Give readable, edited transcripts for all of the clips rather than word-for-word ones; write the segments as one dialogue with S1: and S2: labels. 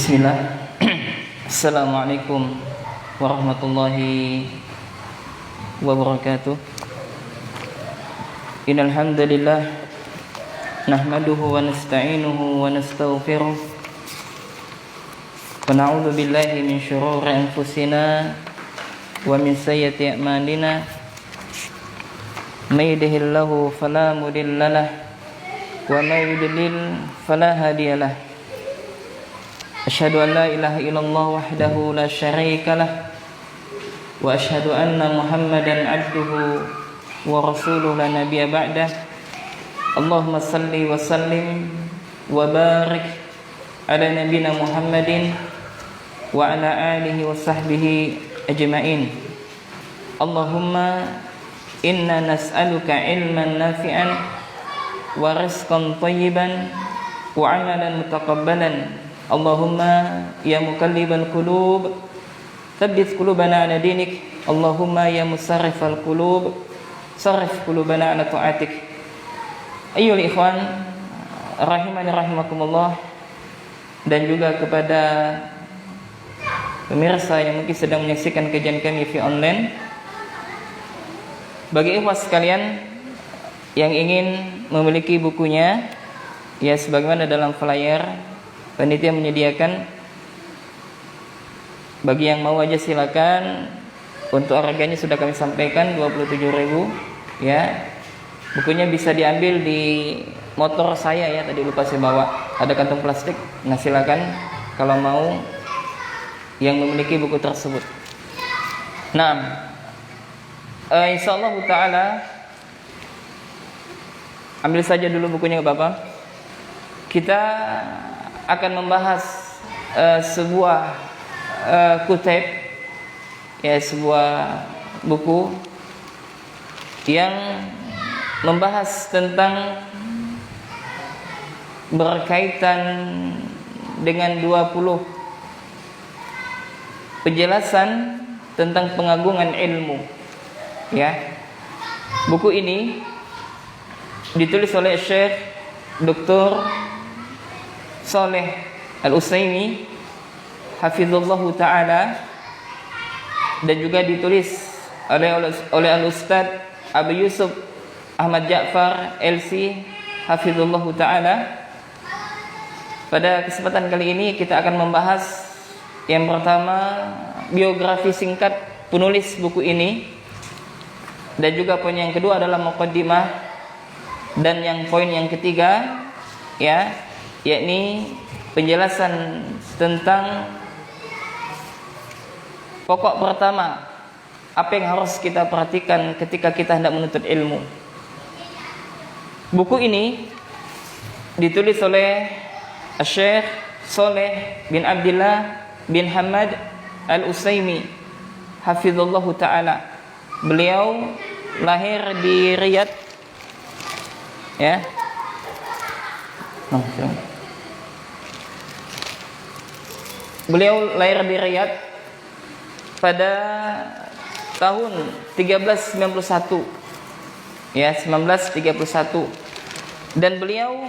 S1: Bismillah. Assalamualaikum warahmatullahi wabarakatuh. Innal hamdalillah nahmaduhu wa nasta'inuhu wa nastaghfiruh wa na'udzu billahi min shururi anfusina wa min sayyiati a'malina. May yahdihillahu fala mudilla lahu wa may yudlil fala hadiyalah. Asyhadu an la ilaha illallah wahdahu la syarika lah wa asyhadu anna Muhammadan abduhu wa rasuluhu la nabiyya ba'dah. Allahumma salli wa sallim wa barik ala nabiyyina Muhammadin wa ala alihi wa sahbihi ajma'in. Allahumma inna nas'aluka ilman nafi'an wa rizqan thayyiban wa 'amalan mutaqabbalan. Allahumma ya muqallibal qulub tsabbit qulubana ala dinik. Allahumma ya musarrifal qulub sarrif qulubana ala ta'atik. Ayyuhal ikhwan rahimani rahimakumullah, dan juga kepada pemirsa yang mungkin sedang menyaksikan kajian kami via online. Bagi ikhwan sekalian yang ingin memiliki bukunya, ya sebagaimana dalam flyer panitia menyediakan, bagi yang mau aja silakan. Untuk harganya sudah kami sampaikan 27.000 ya. Bukunya bisa diambil di motor saya ya, tadi lupa saya bawa, ada kantong plastik. Nah silakan kalau mau yang memiliki buku tersebut. Nah, insyaallah taala ambil saja dulu bukunya Bapak. Kita akan membahas sebuah kutub, ya sebuah buku yang membahas tentang berkaitan dengan 20 penjelasan tentang pengagungan ilmu. Ya, buku ini ditulis oleh Syekh Dr. Shalih Al-Utsaimin hafizallahu taala, dan juga ditulis oleh Al-Ustaz Abu Yusuf Ahmad Ja'far LC hafizallahu taala. Pada kesempatan kali ini kita akan membahas yang pertama biografi singkat penulis buku ini, dan juga poin yang kedua adalah muqaddimah, dan yang poin yang ketiga ya, yakni penjelasan tentang pokok pertama, apa yang harus kita perhatikan ketika kita hendak menuntut ilmu. Buku ini ditulis oleh Syekh Shalih bin Abdullah bin Hamad Al-Utsaimin hafizallahu taala. Beliau lahir di Riyadh ya. Beliau lahir di Riyadh pada tahun 1391 ya, 1931, dan beliau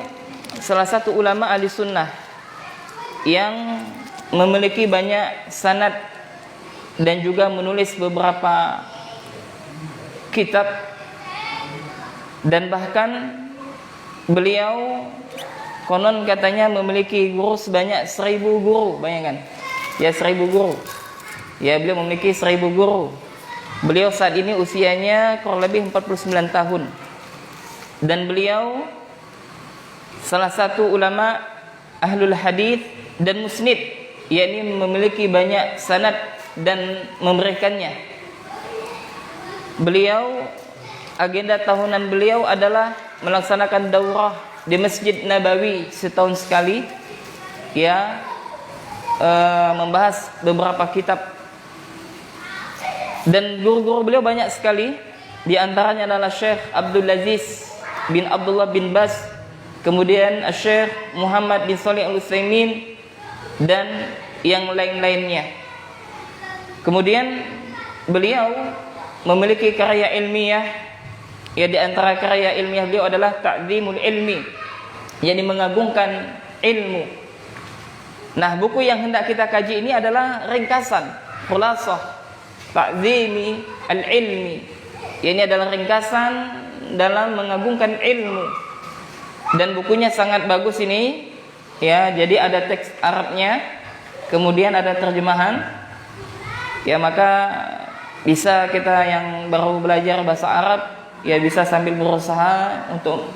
S1: salah satu ulama ahli sunnah yang memiliki banyak sanad dan juga menulis beberapa kitab, dan bahkan beliau konon katanya memiliki guru sebanyak 1000 guru. Bayangkan ya, 1000 guru ya, beliau memiliki 1000 guru. Beliau saat ini usianya kurang lebih 49 tahun, dan beliau salah satu ulama ahlul hadis dan musnid, yakni memiliki banyak sanad dan memberikannya. Beliau, agenda tahunan beliau adalah melaksanakan daurah di Masjid Nabawi setahun sekali ya, membahas beberapa kitab, dan guru-guru beliau banyak sekali. Di antaranya adalah Syekh Abdul Aziz bin Abdullah bin Baz, kemudian Syekh Muhammad bin Shalih Al-Utsaimin, dan yang lain-lainnya. Kemudian beliau memiliki karya ilmiah, ya di antara karya ilmiah beliau adalah Ta'zimul Ilmi, yakni mengagungkan ilmu. Nah, buku yang hendak kita kaji ini adalah ringkasan Khulasah Ta'zimi Al-Ilmi. Ini adalah ringkasan dalam mengagungkan ilmu. Dan bukunya sangat bagus ini. Ya, jadi ada teks Arabnya, kemudian ada terjemahan. Ya, maka bisa kita yang baru belajar bahasa Arab, ya bisa sambil berusaha untuk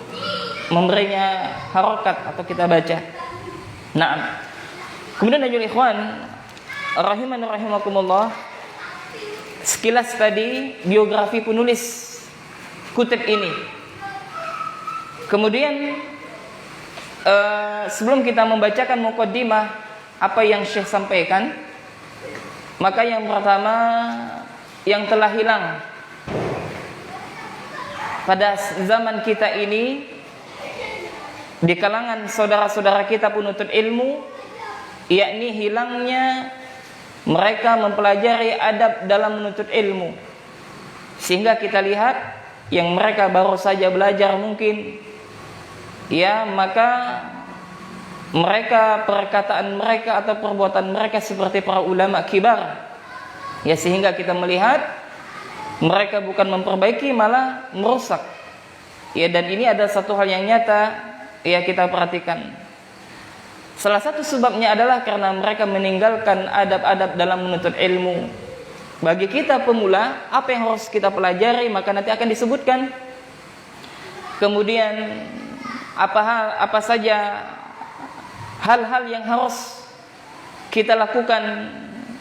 S1: memberinya harokat atau kita baca. Nah, kemudian ayyuhal ikhwan rahimani rahimakumullah, sekilas tadi biografi penulis kutub ini. Kemudian sebelum kita membacakan muqaddimah apa yang Syekh sampaikan, maka yang pertama yang telah hilang pada zaman kita ini di kalangan saudara-saudara kita penuntut ilmu, yakni hilangnya mereka mempelajari adab dalam menuntut ilmu. Sehingga kita lihat yang mereka baru saja belajar mungkin, ya, maka mereka, perkataan mereka atau perbuatan mereka seperti para ulama kibar. Ya, sehingga kita melihat mereka bukan memperbaiki malah merusak. Ya, dan ini ada satu hal yang nyata, ya, kita perhatikan. Salah satu sebabnya adalah karena mereka meninggalkan adab-adab dalam menuntut ilmu. Bagi kita pemula, apa yang harus kita pelajari maka nanti akan disebutkan. Kemudian apa saja hal-hal yang harus kita lakukan,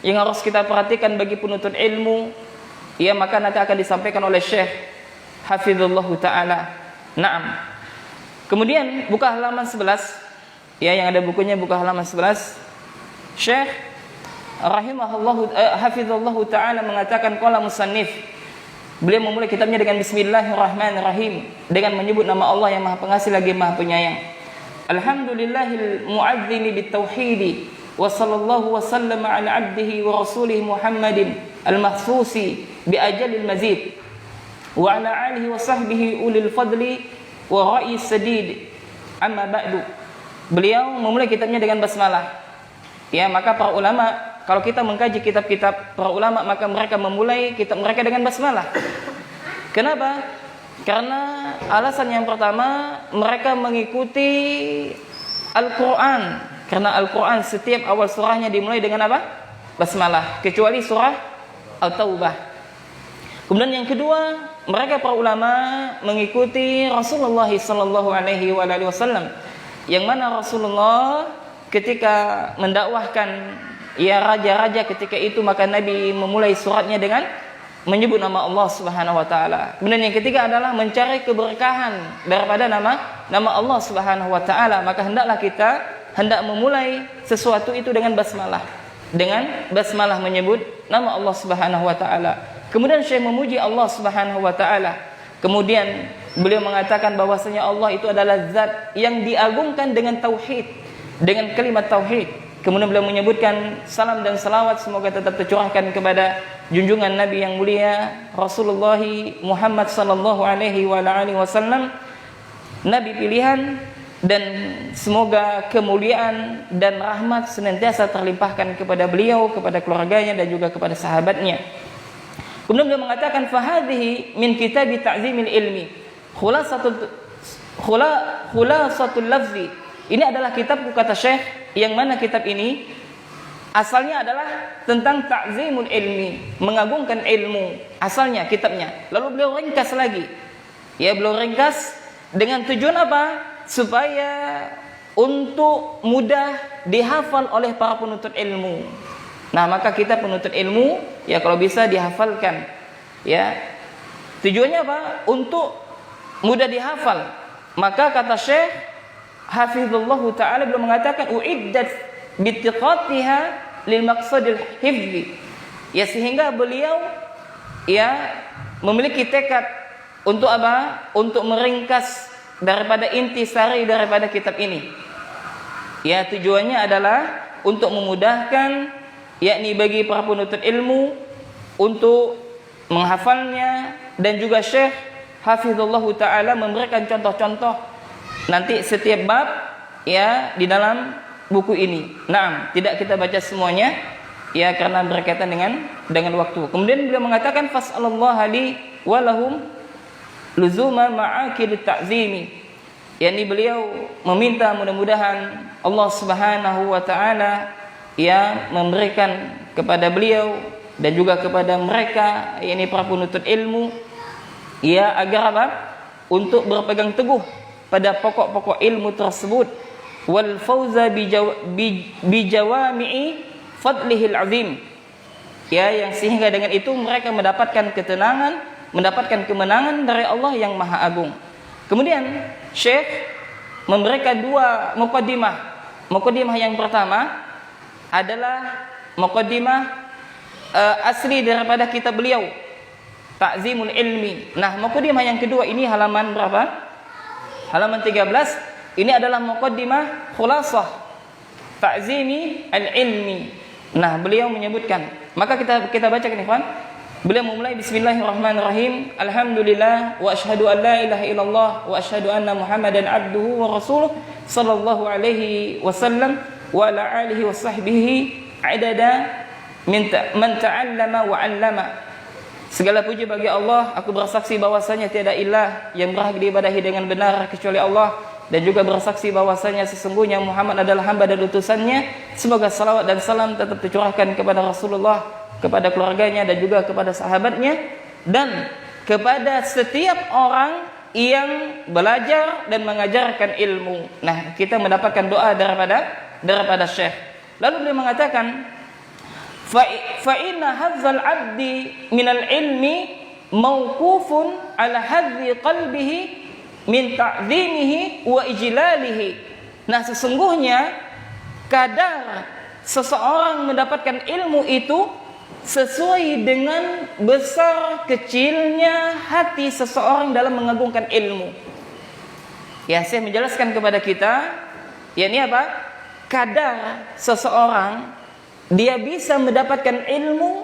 S1: yang harus kita perhatikan bagi penuntut ilmu, ya, maka nanti akan disampaikan oleh Syekh hafizallahu taala. Naam. Kemudian buka halaman 11, ya, yang ada bukunya buka halaman 11. Syekh rahimahullahu hafizallahu taala mengatakan qala musannif. Beliau memulai kitabnya dengan bismillahirrahmanirrahim, dengan menyebut nama Allah yang Maha Pengasih lagi Maha Penyayang. Alhamdulillahil mu'azzimi bitauhidi wa sallallahu wa sallama ala abdihi wa rasulih Muhammadin al-mahsusi bi ajalil mazid wa ala alihi wa sahbihi ulil fadli wa ra'i sadid. Amma ba'du. Beliau memulai kitabnya dengan basmalah. Ya, maka para ulama, kalau kita mengkaji kitab-kitab para ulama, maka mereka memulai kitab mereka dengan basmalah. Kenapa? Karena alasan yang pertama, mereka mengikuti Al-Quran. Karena Al-Quran setiap awal surahnya dimulai dengan apa? Basmalah. Kecuali surah Al-Taubah. Kemudian yang kedua, mereka para ulama mengikuti Rasulullah sallallahu alaihi wasallam, yang mana Rasulullah ketika mendakwahkan, ya, raja-raja ketika itu, maka Nabi memulai suratnya dengan menyebut nama Allah Subhanahu wa taala. Kemudian yang ketiga adalah mencari keberkahan daripada nama Allah Subhanahu wa taala, maka hendaklah kita hendak memulai sesuatu itu dengan basmalah. Dengan basmalah menyebut nama Allah Subhanahu wa taala. Kemudian Syekh memuji Allah Subhanahu wa taala. Kemudian beliau mengatakan bahwasanya Allah itu adalah zat yang diagungkan dengan tauhid, dengan kalimat tauhid. Kemudian beliau menyebutkan salam dan salawat semoga tetap tercurahkan kepada junjungan Nabi yang mulia Rasulullah Muhammad sallallahu alaihi wasallam, Nabi pilihan, dan semoga kemuliaan dan rahmat senantiasa terlimpahkan kepada beliau, kepada keluarganya dan juga kepada sahabatnya. Kemudian beliau mengatakan fahadhihi min kitabi ta'zimil ilmi khulasatul lafzi. Ini adalah kitabku, kata Syekh, yang mana kitab ini asalnya adalah tentang ta'zimul ilmi, mengagungkan ilmu. Asalnya kitabnya. Lalu beliau ringkas lagi. Ya, beliau ringkas dengan tujuan apa? Supaya untuk mudah dihafal oleh para penuntut ilmu. Nah, maka kita penuntut ilmu, ya, kalau bisa dihafalkan. Ya. Tujuannya apa? Untuk mudah dihafal. Maka kata Syekh hafizallahu taala belum mengatakan uiddat bitiqatiha lil maqsadil hifzi. Ya, sehingga beliau, ya, memiliki tekad untuk apa? Untuk meringkas daripada intisari daripada kitab ini. Ya, tujuannya adalah untuk memudahkan, yakni bagi para penuntut ilmu untuk menghafalnya, dan juga Syekh hafizallahu taala memberikan contoh-contoh nanti setiap bab, ya, di dalam buku ini. Naam, tidak kita baca semuanya ya karena berkaitan dengan waktu. Kemudian beliau mengatakan fas'alallahu li wa lahum luzuma ma'akid ta'zimi. Yani beliau meminta mudah-mudahan Allah Subhanahu wa taala yang memberikan kepada beliau dan juga kepada mereka yakni para penuntut ilmu ya agar apa? Untuk berpegang teguh pada pokok-pokok ilmu tersebut wal fauza bi jawami'i fadlihil azim. Ya, yang sehingga dengan itu mereka mendapatkan ketenangan, mendapatkan kemenangan dari Allah yang Maha Agung. Kemudian Syekh memberikan dua muqaddimah. Muqaddimah yang pertama adalah muqaddimah asli daripada kitab beliau Ta'zimul Ilmi. Nah, muqaddimah yang kedua ini halaman berapa? Halaman 13. Ini adalah muqaddimah khulasah Ta'zimi al-Ilmi. Nah, beliau menyebutkan. Maka kita bacakan ikhwan. Beliau memulai bismillahirrahmanirrahim. Alhamdulillah wa asyhadu an la ilaha illallah wa asyhadu anna Muhammadan abduhu wa rasuluh sallallahu alaihi wasallam wa ala alihi wa sahbihi adada man ta'allama wa 'allama. Segala puji bagi Allah, aku bersaksi bahwasanya tiada ilah yang berhak diibadahi dengan benar kecuali Allah, dan juga bersaksi bahwasanya sesungguhnya Muhammad adalah hamba dan utusannya. Semoga salawat dan salam tetap tercurahkan kepada Rasulullah, kepada keluarganya dan juga kepada sahabatnya, dan kepada setiap orang yang belajar dan mengajarkan ilmu. Nah, kita mendapatkan doa daripada Syekh. Lalu beliau mengatakan fa inna hadzal 'abdi minal ilmi mauqufun ala hadzi qalbihi min ta'zimihi wa ijlalihi. Nah, sesungguhnya kadar seseorang mendapatkan ilmu itu sesuai dengan besar kecilnya hati seseorang dalam mengagungkan ilmu. Ya, saya menjelaskan kepada kita, yakni apa? Kadar seseorang dia bisa mendapatkan ilmu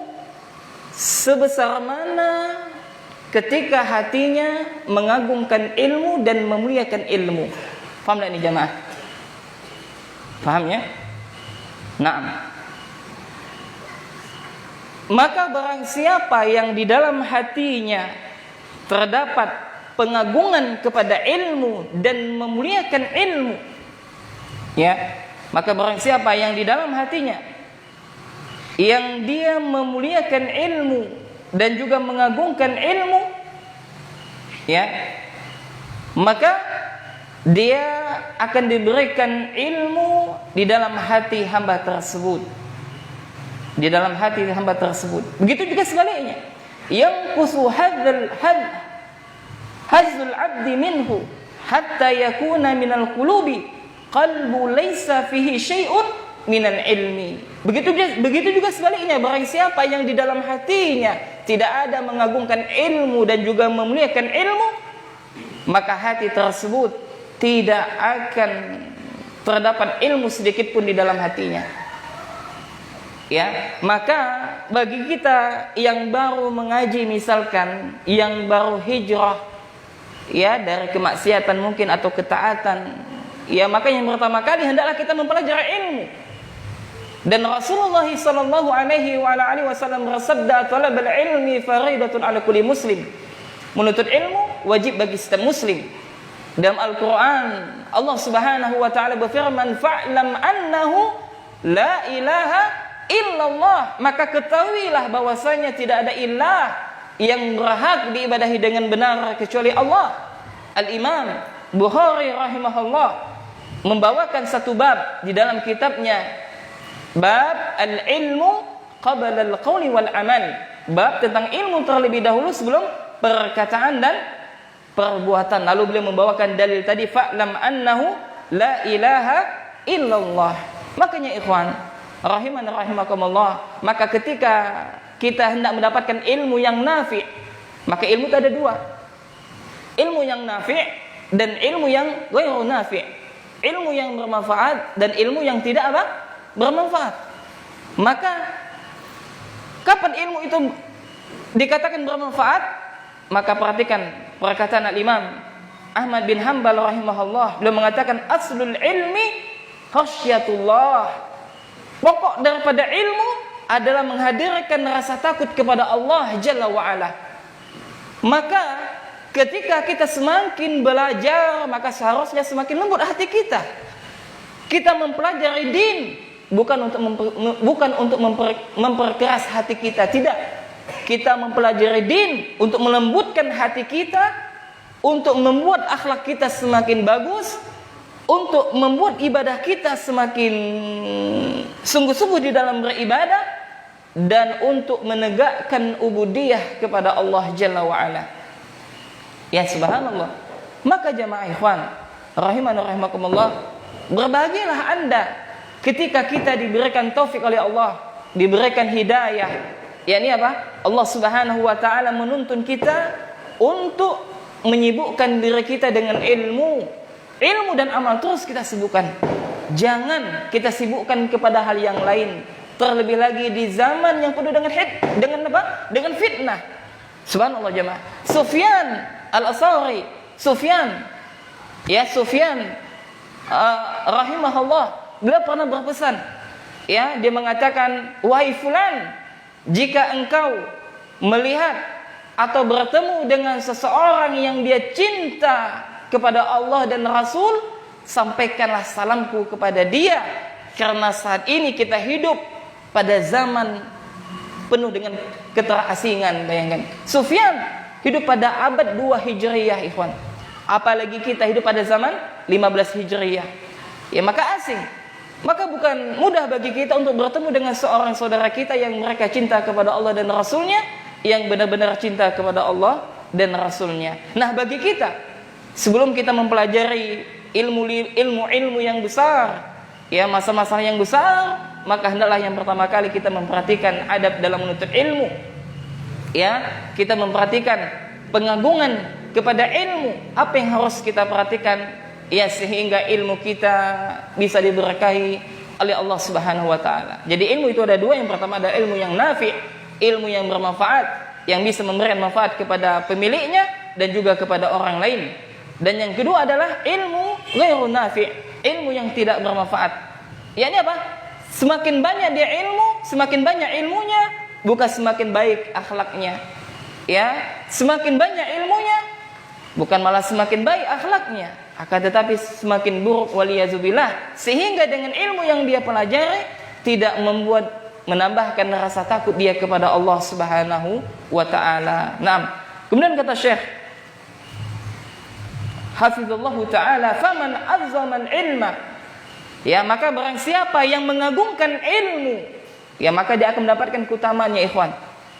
S1: sebesar mana ketika hatinya mengagungkan ilmu dan memuliakan ilmu. Faham tak ini jamaah? Faham ya? Naam. Maka barang siapa yang di dalam hatinya terdapat pengagungan kepada ilmu dan memuliakan ilmu, ya, maka barang siapa yang di dalam hatinya yang dia memuliakan ilmu dan juga mengagungkan ilmu, ya, maka dia akan diberikan ilmu di dalam hati hamba tersebut. Di dalam hati hamba tersebut. Begitu juga sebaliknya. Yang kusu hadzul abdi minhu hatta yakuna minal qulubi qalbu laysa fihi syai'un minal ilmi. Begitu juga sebaliknya, barang siapa yang di dalam hatinya tidak ada mengagungkan ilmu dan juga memuliakan ilmu, maka hati tersebut tidak akan terdapat ilmu sedikit pun di dalam hatinya. Ya, maka bagi kita yang baru mengaji, misalkan yang baru hijrah ya dari kemaksiatan mungkin atau ketaatan, ya, maka yang pertama kali hendaklah kita mempelajari ilmu. Dan Rasulullah sallallahu alaihi wasallam bersabda, "Talabul ilmi fariidatun 'ala kulli muslim." Menuntut ilmu wajib bagi setiap muslim. Dalam Al-Qur'an Allah Subhanahu wa taala berfirman, "Fa'lam annahu la ilaha illallah." Maka ketahuilah bahwasanya tidak ada ilah yang berhak diibadahi dengan benar kecuali Allah. Al-Imam Bukhari rahimahullah membawakan satu bab di dalam kitabnya, bab al-ilmu qabla al-qawli wal amal. Bab tentang ilmu terlebih dahulu sebelum perkataan dan perbuatan. Lalu beliau membawakan dalil tadi, fa'lam annahu la ilaha illallah. Makanya ikhwan rahiman rahimakumullah, maka ketika kita hendak mendapatkan ilmu yang nafi', maka ilmu itu ada dua. Ilmu yang nafi' dan ilmu yang ghairu nafi'. Ilmu yang bermanfaat dan ilmu yang tidak apa? Bermanfaat. Maka kapan ilmu itu dikatakan bermanfaat? Maka perhatikan perkataan Al-Imam Ahmad bin Hanbal rahimahullah. Beliau mengatakan aslul ilmi khasyatullah. Pokok daripada ilmu adalah menghadirkan rasa takut kepada Allah Jalla wa'ala. Maka ketika kita semakin belajar, maka seharusnya semakin lembut hati kita. Kita mempelajari din bukan untuk memperkeras hati kita, tidak. Kita mempelajari din untuk melembutkan hati kita, untuk membuat akhlak kita semakin bagus, untuk membuat ibadah kita semakin sungguh-sungguh di dalam beribadah, dan untuk menegakkan ubudiyah kepada Allah Jalla wa'ala. Ya subhanallah. Maka jamaah ikhwan rahimani rahimakumullah, berbahagialah anda ketika kita diberikan taufik oleh Allah, diberikan hidayah. Yakni apa? Allah subhanahu wa ta'ala menuntun kita untuk menyibukkan diri kita dengan ilmu dan amal terus kita sibukkan. Jangan kita sibukkan kepada hal yang lain. Terlebih lagi di zaman yang penuh dengan apa? Dengan fitnah. Subhanallah jemaah. Sufyan al-Asauri, Sufyan rahimahullah, beliau pernah berpesan. Ya, dia mengatakan, wahai fulan, jika engkau melihat atau bertemu dengan seseorang yang dia cinta kepada Allah dan Rasul, sampaikanlah salamku kepada dia, karena saat ini kita hidup pada zaman penuh dengan keterasingan. Bayangkan, Sufyan hidup pada abad 2 Hijriyah ikhwan. Apalagi kita hidup pada zaman 15 Hijriyah. Ya maka asing. Maka bukan mudah bagi kita untuk bertemu dengan seorang saudara kita yang mereka cinta kepada Allah dan Rasulnya, yang benar-benar cinta kepada Allah dan Rasulnya. Nah bagi kita, sebelum kita mempelajari ilmu yang besar, ya masa-masa yang besar, maka hendaklah yang pertama kali kita memperhatikan adab dalam menuntut ilmu. Ya, kita memperhatikan pengagungan kepada ilmu. Apa yang harus kita perhatikan? Ya, sehingga ilmu kita bisa diberkahi oleh Allah Subhanahu wa taala. Jadi ilmu itu ada dua. Yang pertama ada ilmu yang nafi', ilmu yang bermanfaat, yang bisa memberikan manfaat kepada pemiliknya dan juga kepada orang lain. Dan yang kedua adalah ilmu ghairu nafi', ilmu yang tidak bermanfaat. Yakni apa? Semakin banyak dia ilmu, semakin banyak ilmunya, bukan semakin baik akhlaknya. Ya, semakin banyak ilmunya, bukan malah semakin baik akhlaknya, akan tetapi semakin buruk waliyazubillah. Sehingga dengan ilmu yang dia pelajari tidak menambahkan rasa takut dia kepada Allah Subhanahu wa taala. Naam. Kemudian kata Syekh hafizallahu taala, faman azzama ilma, ya maka barang siapa yang mengagungkan ilmu, ya maka dia akan mendapatkan keutamaannya ikhwan.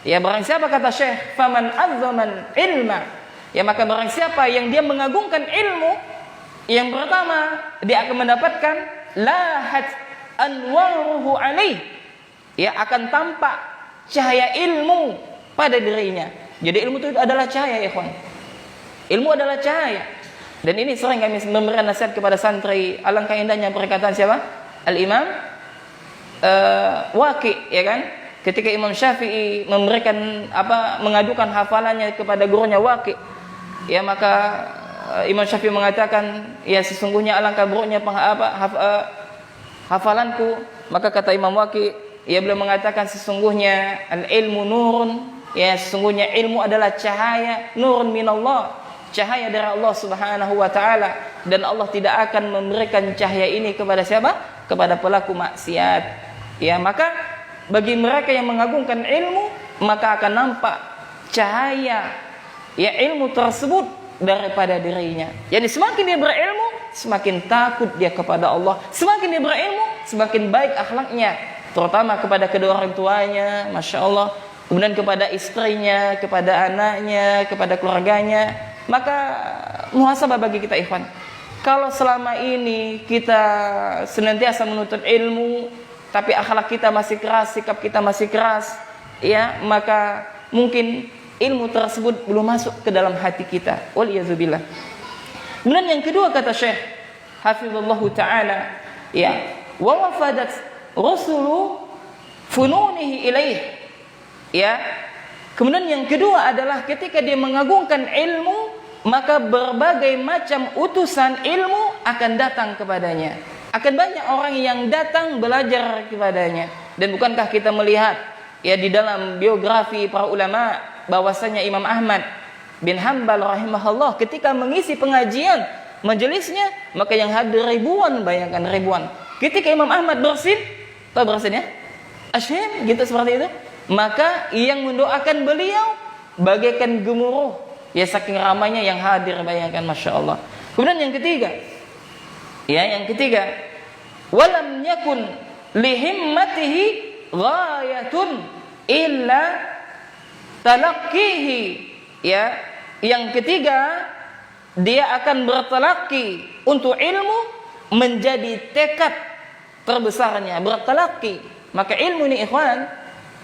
S1: Ya barang siapa, kata Syekh, faman azzama ilma, ya maka barang siapa yang dia mengagungkan ilmu, yang pertama dia akan mendapatkan lahat anwaruhu alaih, ya akan tampak cahaya ilmu pada dirinya. Jadi ilmu itu adalah cahaya ikhwan. Ilmu adalah cahaya. Dan ini sering kami memberikan nasihat kepada santri. Alangkah indahnya perkataan siapa? Al-Imam Waqi', ya kan? Ketika Imam Syafi'i mengadukan hafalannya kepada gurunya Waqi', ya maka Imam Syafi'i mengatakan, ya sesungguhnya alangkah buruknya hafalanku. Maka kata Imam Waqi', ya beliau mengatakan sesungguhnya al-ilmu nurun, ya sesungguhnya ilmu adalah cahaya, nurun minallah, cahaya dari Allah Subhanahu wa taala, dan Allah tidak akan memberikan cahaya ini kepada siapa? Kepada pelaku maksiat. Ya, maka bagi mereka yang mengagungkan ilmu, maka akan nampak cahaya ya ilmu tersebut daripada dirinya. Jadi semakin dia berilmu, semakin takut dia kepada Allah. Semakin dia berilmu, semakin baik akhlaknya, terutama kepada kedua orang tuanya, Masya Allah, kemudian kepada istrinya, kepada anaknya, kepada keluarganya. Maka muhasabah bagi kita ikhwan, kalau selama ini kita senantiasa menuntut ilmu tapi akhlak kita masih keras, sikap kita masih keras, ya maka mungkin ilmu tersebut belum masuk ke dalam hati kita. Waliyazubillah. Kemudian yang kedua kata Syekh hafizallahu taala, ya wa wafadat rusulu fununihi ilaih, ya. Kemudian yang kedua adalah ketika dia mengagungkan ilmu, maka berbagai macam utusan ilmu akan datang kepadanya. akan banyak orang yang datang belajar kepadanya. Dan bukankah kita melihat ya di dalam biografi para ulama bahwasanya Imam Ahmad bin Hanbal rahimahullah ketika mengisi pengajian majelisnya, maka yang hadir ribuan, bayangkan ribuan. Ketika Imam Ahmad bersin, tahu bersin ya? Asyhadu gitu seperti itu. Maka yang mendoakan beliau bagaikan gemuruh, ya saking ramainya yang hadir, bayangkan, masya Allah. Kemudian yang ketiga, walam yakun lihimmatihi ghayatun illa talaqqihi. Ya, yang ketiga, dia akan bertalaqi untuk ilmu menjadi tekad terbesarnya, bertalaqi. Maka ilmu ini ikhwan,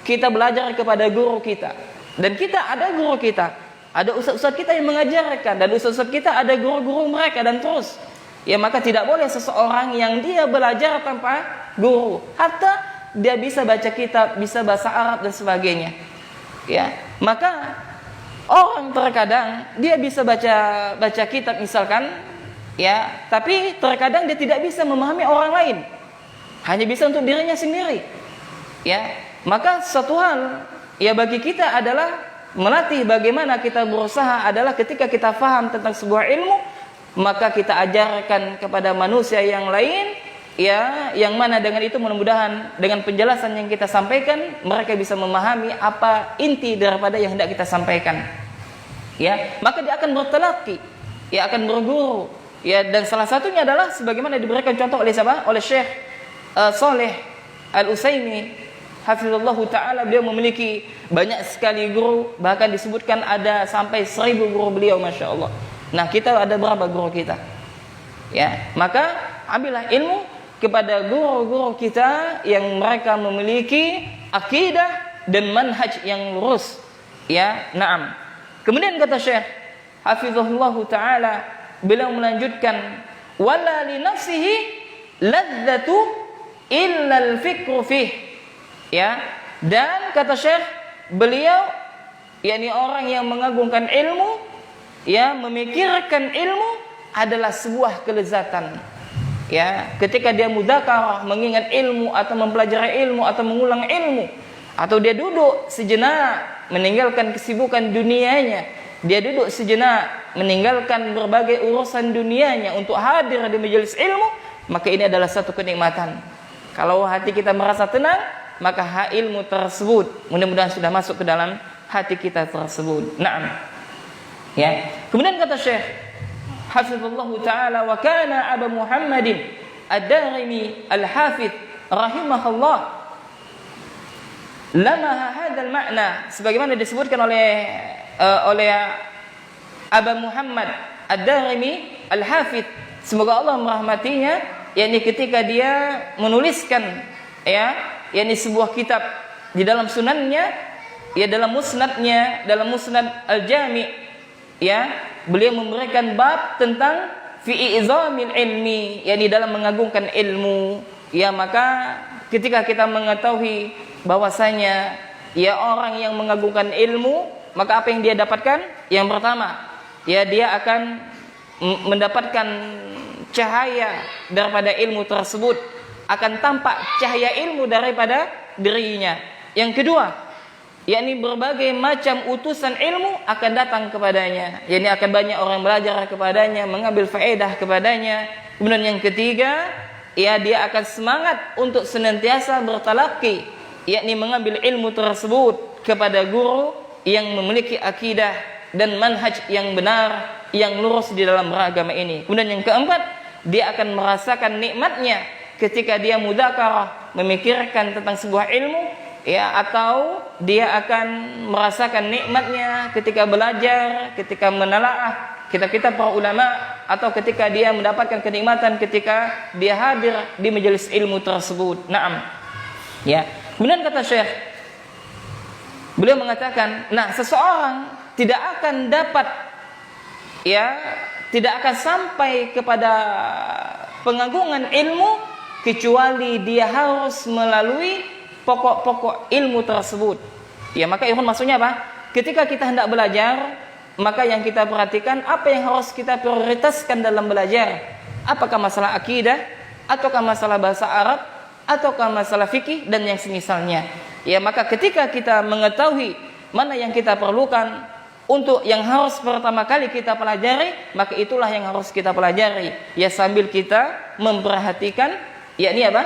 S1: kita belajar kepada guru kita. Dan kita ada guru kita, ada ustaz-ustaz kita yang mengajarkan, dan ustaz-ustaz kita ada guru-guru mereka, dan terus. Ya, maka tidak boleh seseorang yang dia belajar tanpa guru. Hatta dia bisa baca kitab, bisa bahasa Arab dan sebagainya. Ya, maka orang terkadang dia bisa baca kitab misalkan, ya, tapi terkadang dia tidak bisa memahami orang lain. Hanya bisa untuk dirinya sendiri. Ya, maka satu hal ya bagi kita adalah melatih bagaimana kita berusaha adalah ketika kita faham tentang sebuah ilmu, maka kita ajarkan kepada manusia yang lain, ya, yang mana dengan itu mudah-mudahan dengan penjelasan yang kita sampaikan mereka bisa memahami apa inti daripada yang hendak kita sampaikan. Ya, maka dia akan bertalaqi, ya, akan berguru. Ya, dan salah satunya adalah sebagaimana diberikan contoh oleh siapa? Oleh Syekh Saleh Al-Utsaimin hafizallahu ta'ala. Beliau memiliki banyak sekali guru, bahkan disebutkan ada sampai 1000 guru beliau, masya Allah. Nah, kita ada berapa guru kita? Ya, maka ambillah ilmu kepada guru-guru kita yang mereka memiliki akidah dan manhaj yang lurus. Ya, na'am. Kemudian kata Syekh hafizallahu ta'ala, beliau melanjutkan, wala li nafsihi ladzatu illa al-fikru fih. Ya, dan kata Syekh, beliau yakni orang yang mengagungkan ilmu, ya, memikirkan ilmu adalah sebuah kelezatan. Ya, ketika dia mudzakarah, mengingat ilmu atau mempelajari ilmu atau mengulang ilmu, atau dia duduk sejenak meninggalkan kesibukan dunianya, dia duduk sejenak meninggalkan berbagai urusan dunianya untuk hadir di majelis ilmu, maka ini adalah satu kenikmatan. Kalau hati kita merasa tenang, maka ilmu tersebut mudah-mudahan sudah masuk ke dalam hati kita tersebut. Naam. Ya. Kemudian kata Syekh hafizallahu ta'ala, wa kana Abu Muhammadin Ad-Darimi Al-Hafidh rahimahullah lama hadzal makna, sebagaimana disebutkan oleh Abu Muhammad Ad-Darimi Al-Hafidh, semoga Allah merahmatinya, yakni ketika dia menuliskan, ya, yakni sebuah kitab di dalam sunannya, ya, dalam musnadnya, dalam musnad al-jami', ya, beliau memberikan bab tentang fi izamil ilmi, yakni dalam mengagungkan ilmu. Ya, maka ketika kita mengetahui bahwasanya ya orang yang mengagungkan ilmu, maka apa yang dia dapatkan? Yang pertama, ya, dia akan mendapatkan cahaya daripada ilmu tersebut, akan tampak cahaya ilmu daripada dirinya. Yang kedua, yakni berbagai macam utusan ilmu akan datang kepadanya, yakni akan banyak orang belajar kepadanya, mengambil faedah kepadanya. Kemudian yang ketiga, ya, dia akan semangat untuk senantiasa bertalaqi, yakni mengambil ilmu tersebut kepada guru yang memiliki akidah dan manhaj yang benar, yang lurus di dalam beragama ini. Kemudian yang keempat, dia akan merasakan nikmatnya ketika dia mudzakarah, memikirkan tentang sebuah ilmu, ya, atau dia akan merasakan nikmatnya ketika belajar, ketika menelaah kitab-kitab para ulama, atau ketika dia mendapatkan kenikmatan ketika dia hadir di majelis ilmu tersebut. Naam. Ya. Kemudian kata Syekh, beliau mengatakan, nah, seseorang tidak akan dapat, ya, tidak akan sampai kepada pengagungan ilmu kecuali dia harus melalui pokok-pokok ilmu tersebut. Ya, maka ikhwan, maksudnya apa? Ketika kita hendak belajar, maka yang kita perhatikan apa yang harus kita prioritaskan dalam belajar. Apakah masalah akidah? ataukah masalah bahasa Arab, ataukah masalah fikih dan yang semisalnya. Ya, maka ketika kita mengetahui mana yang kita perlukan untuk yang harus pertama kali kita pelajari, maka itulah yang harus kita pelajari. Ya, sambil kita memperhatikan yakni apa?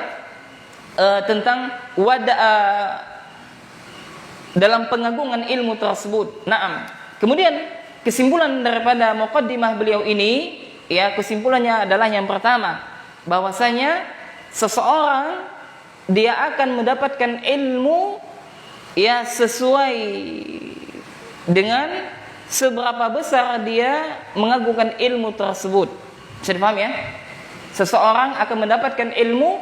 S1: Tentang dalam pengagungan ilmu tersebut. Naam. Kemudian kesimpulan daripada muqaddimah beliau ini, ya, kesimpulannya adalah yang pertama, bahwasanya seseorang dia akan mendapatkan ilmu ya sesuai dengan seberapa besar dia mengagungkan ilmu tersebut. Bisa dipahami ya? Seseorang akan mendapatkan ilmu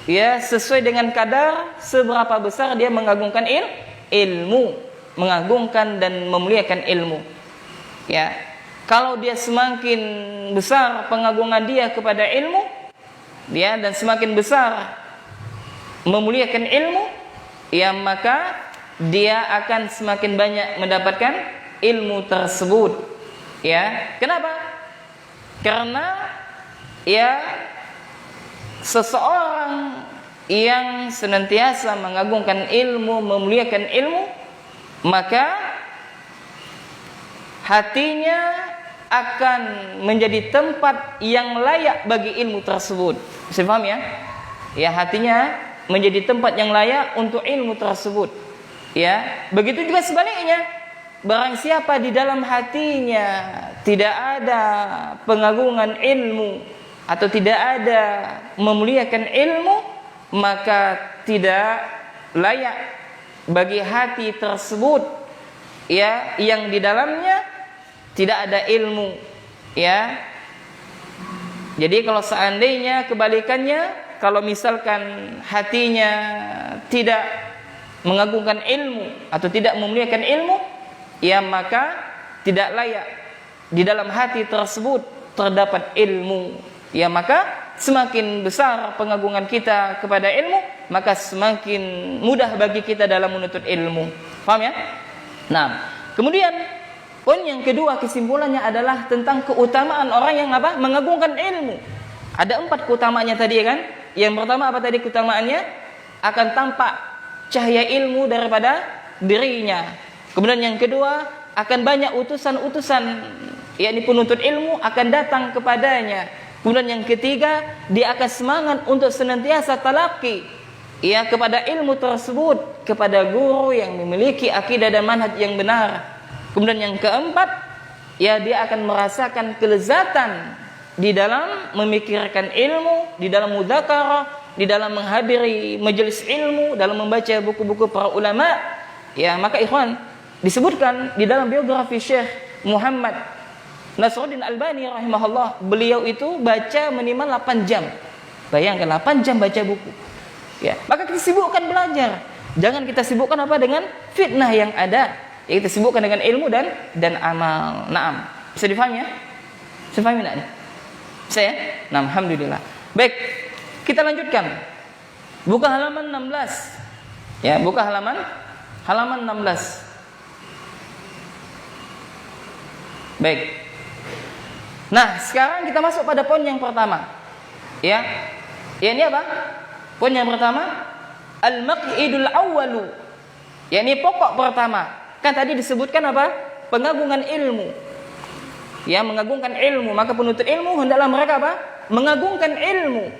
S1: ya sesuai dengan kadar seberapa besar dia mengagungkan ilmu, mengagungkan dan memuliakan ilmu. Ya, kalau dia semakin besar pengagungan dia kepada ilmu, dia dan semakin besar memuliakan ilmu, ya maka dia akan semakin banyak mendapatkan ilmu tersebut. Ya, kenapa? Karena ya seseorang yang senantiasa mengagungkan ilmu, memuliakan ilmu, maka hatinya akan menjadi tempat yang layak bagi ilmu tersebut. Bisa paham ya? Ya, hatinya menjadi tempat yang layak untuk ilmu tersebut. Ya, begitu juga sebaliknya. Barang siapa di dalam hatinya tidak ada pengagungan ilmu atau tidak ada memuliakan ilmu, maka tidak layak bagi hati tersebut ya yang di dalamnya tidak ada ilmu. Ya. Jadi kalau seandainya kebalikannya, kalau misalkan hatinya tidak mengagungkan ilmu atau tidak memuliakan ilmu, ya maka tidak layak di dalam hati tersebut terdapat ilmu. Ya, maka semakin besar pengagungan kita kepada ilmu, maka semakin mudah bagi kita dalam menuntut ilmu. Paham ya? Nah, kemudian poin yang kedua kesimpulannya adalah tentang keutamaan orang yang apa? Mengagungkan ilmu. Ada 4 keutamaannya tadi kan? Yang pertama apa tadi keutamaannya? Akan tampak cahaya ilmu daripada dirinya. Kemudian yang kedua, akan banyak utusan-utusan yakni penuntut ilmu akan datang kepadanya. Kemudian yang ketiga, dia akan semangat untuk senantiasa talaqi ya kepada ilmu tersebut kepada guru yang memiliki akidah dan manhaj yang benar. Kemudian yang keempat, ya dia akan merasakan kelezatan di dalam memikirkan ilmu, di dalam mudzakarah, di dalam menghadiri majelis ilmu, dalam membaca buku-buku para ulama. Ya, maka ikhwan, disebutkan di dalam biografi Syekh Muhammad Nasruddin Albani rahimahullah, beliau itu baca minimal 8 jam. Bayangkan 8 jam baca buku. Ya, maka kita sibukkan belajar. Jangan kita sibukkan apa dengan fitnah yang ada. Ya, kita sibukkan dengan ilmu dan amal. Naam. Bisa difahami ya? Bisa difahami enggak nih? Bisa ya? Nah, alhamdulillah. Baik, kita lanjutkan. Buka halaman 16. Ya, buka halaman 16. Baik. Nah, sekarang kita masuk pada poin yang pertama. Ya. Ya, ini apa? Poin yang pertama, al-maq'idul awwalu. Ya, ini pokok pertama. Kan tadi disebutkan apa? Pengagungan ilmu. Ya, mengagungkan ilmu, maka penuntut ilmu hendaklah mereka apa? Mengagungkan ilmu.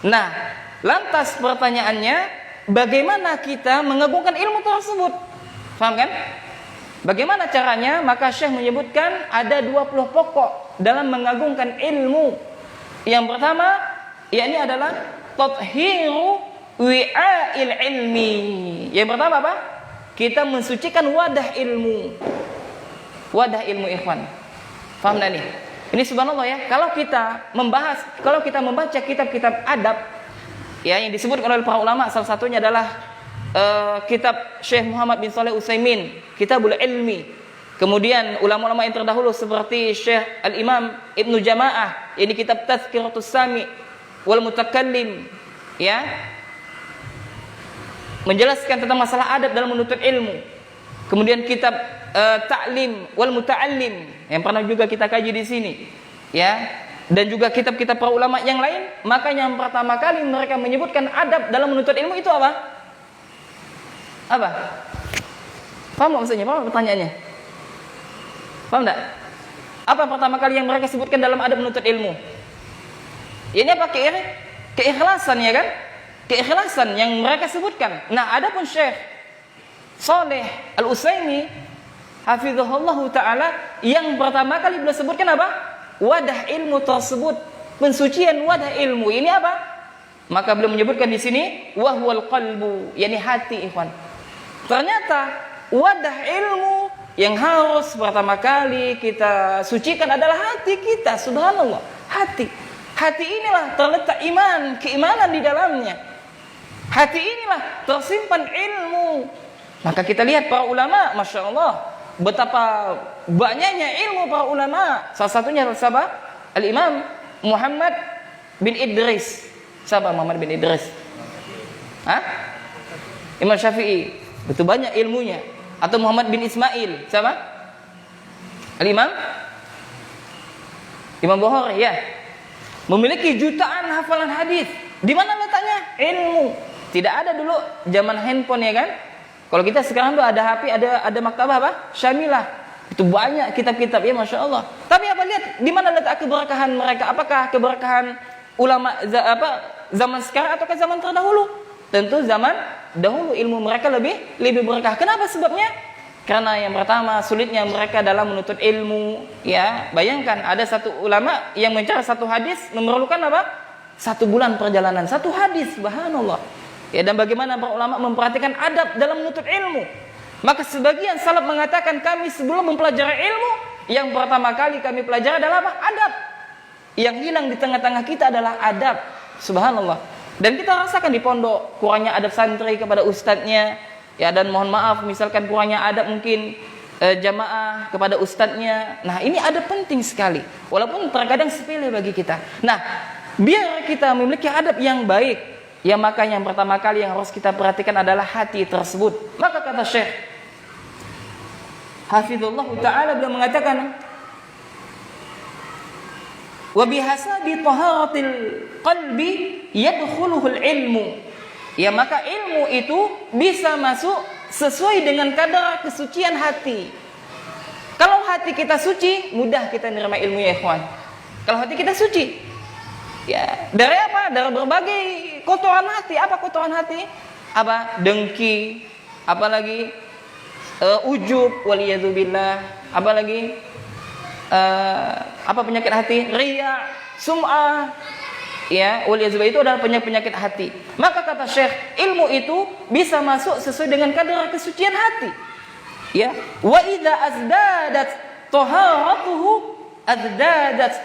S1: Nah, lantas pertanyaannya, bagaimana kita mengagungkan ilmu tersebut? Paham kan? Bagaimana caranya? Maka Syekh menyebutkan ada 20 pokok dalam mengagungkan ilmu. Yang pertama, yakni adalah tathiru wi'a'il ilmi. Yang pertama apa? Kita mensucikan wadah ilmu. Wadah ilmu, ikhwan. Paham tak nih? Ini subhanallah ya, kalau kita membaca kitab-kitab adab ya yang disebutkan oleh para ulama, salah satunya adalah kitab Syekh Muhammad bin Shalih Utsaimin, Kitabul Ilmi. Kemudian ulama-ulama yang terdahulu seperti Syekh Al-Imam Ibnu Jamaah, ini kitab Tazkiratus Sami wal Mutakallim, ya, menjelaskan tentang masalah adab dalam menuntut ilmu. Kemudian kitab Ta'lim wal Muta'allim yang pernah juga kita kaji di sini, ya. dan juga kitab-kitab para ulama yang lain, maka yang pertama kali mereka menyebutkan adab dalam menuntut ilmu itu apa? Apa? Paham maksudnya? Paham pertanyaannya? Paham enggak? Apa pertama kali yang mereka sebutkan dalam adab menuntut ilmu? Ini apa? Keikhlasan, ya kan? Keikhlasan yang mereka sebutkan. Nah, adapun Syekh Shalih Al-Utsaimin hafizahullah taala, yang pertama kali beliau sebutkan apa? Wadah ilmu tersebut, pensucian wadah ilmu. Ini apa? Maka beliau menyebutkan di sini wahwal qalbu, yakni hati, ikhwan. Ternyata wadah ilmu yang harus pertama kali kita sucikan adalah hati kita. Subhanallah, hati. Hati inilah terletak iman, keimanan di dalamnya. Hati inilah tersimpan ilmu. Maka kita lihat para ulama, Masya Allah, betapa banyaknya ilmu para ulama. Salah satunya siapa? Al-Imam Muhammad bin Idris. Siapa Muhammad bin Idris? Hah? Imam Syafi'i. Betul banyak ilmunya. Atau Muhammad bin Ismail. Siapa? Al-Imam Imam Bukhari, ya. Memiliki jutaan hafalan hadis. Di mana letaknya? Ilmu. Tidak ada dulu zaman handphone, ya kan? Kalau kita sekarang tuh ada HP, ada maktabah apa? Syamilah. Itu banyak kitab-kitab, ya, Masya Allah. Tapi apa, lihat di mana letak keberkahan mereka? Apakah keberkahan ulama zaman sekarang ataukah zaman terdahulu? Tentu zaman dahulu ilmu mereka lebih berkah. Kenapa sebabnya? Karena yang pertama, sulitnya mereka dalam menuntut ilmu, ya. Bayangkan ada satu ulama yang mencari satu hadis memerlukan apa? 1 bulan perjalanan, satu hadis, subhanallah. Ya, dan bagaimana para ulama memperhatikan adab dalam menuntut ilmu. Maka sebagian salaf mengatakan, kami sebelum mempelajari ilmu, yang pertama kali kami pelajari adalah apa? Adab. Yang hilang di tengah-tengah kita adalah adab. Subhanallah. Dan kita rasakan di pondok kurangnya adab santri kepada ustadznya. Ya, dan mohon maaf misalkan kurangnya adab mungkin jamaah kepada ustadznya. Nah, ini adab penting sekali. Walaupun terkadang sepele bagi kita. Nah, biar kita memiliki adab yang baik, ya, maka yang pertama kali yang harus kita perhatikan adalah hati tersebut. Maka kata Syekh hafizullah ta'ala, beliau mengatakan, wa bihasabi taharatil qalbi yadkhuluhul ilmu. Ya, maka ilmu itu bisa masuk sesuai dengan kadar kesucian hati. Kalau hati kita suci, mudah kita menerima ilmu, ya ikhwan. Kalau hati kita suci, ya, dari apa? Dari berbagai kotoran hati. Apa kotoran hati? Apa? Dengki, apalagi ujub, waliyadzubillah, apalagi apa penyakit hati? Riya, sum'ah, ya, waliyadzubillah, itu adalah penyakit hati. Maka kata Syekh, ilmu itu bisa masuk sesuai dengan kadar kesucian hati. Ya, wa idza azdadat taharatuhu azdadat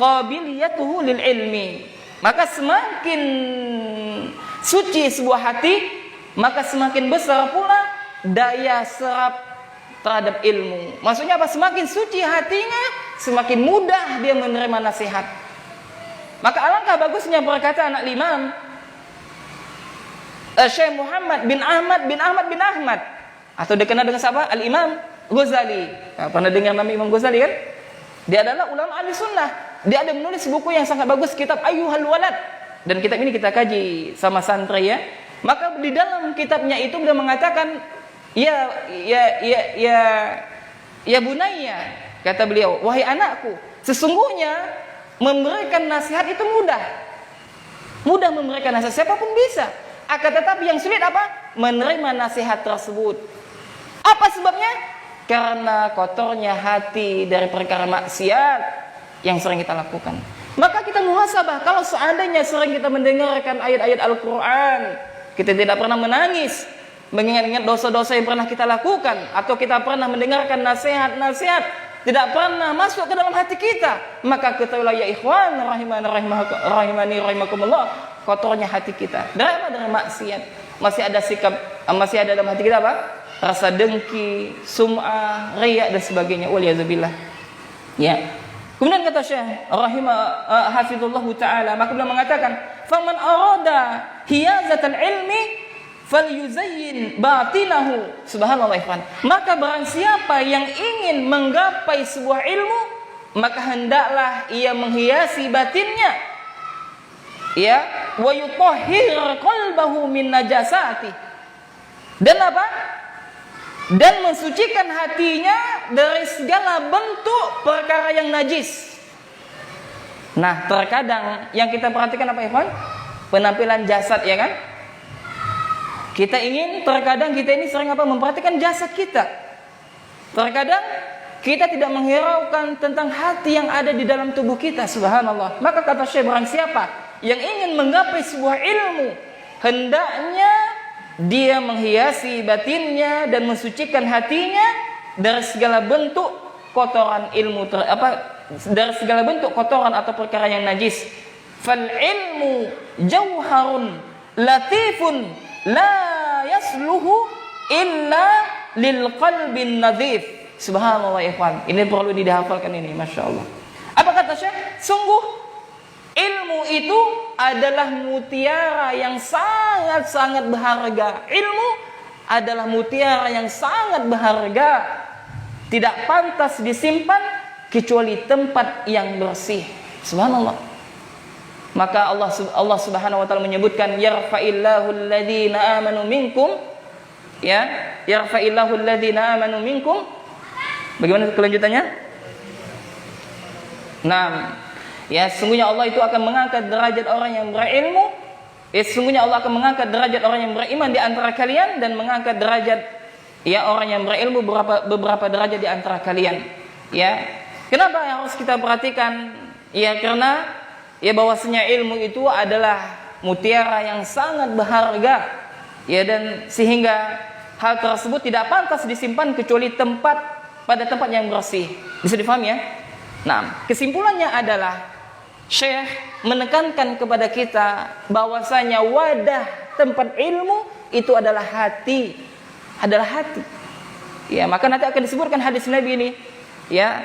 S1: qabiliyatuhu lil ilmi. Maka semakin suci sebuah hati, maka semakin besar pula daya serap terhadap ilmu. Maksudnya apa? Semakin suci hatinya, semakin mudah dia menerima nasihat. Maka alangkah bagusnya perkataan Al-Imam Syekh Muhammad bin Ahmad bin Ahmad, atau dikenal dengan siapa? Al-Imam Ghazali. Nah, pernah dengar nama Imam Ghazali kan? Dia adalah ulama ahli sunnah. Dia ada menulis buku yang sangat bagus, kitab Ayyuhal Walad. Dan kitab ini kita kaji sama santri, ya. Maka di dalam kitabnya itu beliau mengatakan, ya bunayya, kata beliau, wahai anakku, sesungguhnya memberikan nasihat itu mudah memberikan nasihat, siapapun bisa. Akan tetapi yang sulit apa? Menerima nasihat tersebut. Apa sebabnya? Karena kotornya hati dari perkara maksiat yang sering kita lakukan. Maka kita muhasabah, kalau seandainya sering kita mendengarkan ayat-ayat Al-Quran, kita tidak pernah menangis mengingat-ingat dosa-dosa yang pernah kita lakukan, atau kita pernah mendengarkan nasihat-nasihat tidak pernah masuk ke dalam hati kita, maka ketahuilah ya ikhwan rahimani rahimakumullah, kotornya hati kita. Dari apa? Dari maksiat. Masih ada dalam hati kita apa? Rasa dengki, sum'ah, riya dan sebagainya. Waliyadzubillah. Ya. Kemudian kata Syekh hafizullah ta'ala, maka beliau mengatakan, faman arada hiyazatal ilmi falyuzayyin batinahu. Subhanallah ikhwan. Maka barang siapa yang ingin menggapai sebuah ilmu, maka hendaklah ia menghiasi batinnya, ya, wa yutahhir qalbahu min najasati. Dan apa? Dan mensucikan hatinya dari segala bentuk perkara yang najis. Nah, terkadang yang kita perhatikan apa ikhwan? Penampilan jasad, ya kan? Terkadang kita ini sering apa? Memperhatikan jasad kita. Terkadang kita tidak menghiraukan tentang hati yang ada di dalam tubuh kita. Subhanallah. Maka kata Syekh, barang siapa yang ingin menggapai sebuah ilmu, hendaknya dia menghiasi batinnya dan mensucikan hatinya dari segala bentuk kotoran ilmu, dari segala bentuk kotoran atau perkara yang najis. Fal ilmu jauharun latifun la yasluhu illa lil qalbin nadhif. Subhanallah ikhwan. Ini perlu dihafalkan ini, Masya Allah. Apa kata Syekh? Sungguh ilmu itu adalah mutiara yang sangat-sangat berharga. Ilmu adalah mutiara yang sangat berharga. Tidak pantas disimpan kecuali tempat yang bersih. Subhanallah. Maka Allah Subhanahu wa taala menyebutkan yarfa'illahu alladhina amanu minkum, ya, yarfa'illahu alladhina amanu minkum. Bagaimana kelanjutannya? Nah, ya, sesungguhnya Allah itu akan mengangkat derajat orang yang berilmu. Sesungguhnya Allah akan mengangkat derajat orang yang beriman di antara kalian dan mengangkat derajat, ya, orang yang berilmu beberapa derajat di antara kalian. Ya. Kenapa yang harus kita perhatikan? Ya, karena ya bahwasanya ilmu itu adalah mutiara yang sangat berharga. Ya, dan sehingga hal tersebut tidak pantas disimpan kecuali pada tempat yang bersih. Bisa difahami ya? Nah, kesimpulannya adalah Syekh menekankan kepada kita bahwasanya wadah tempat ilmu itu adalah hati. Ya, maka nanti akan disebutkan hadis Nabi ini, ya.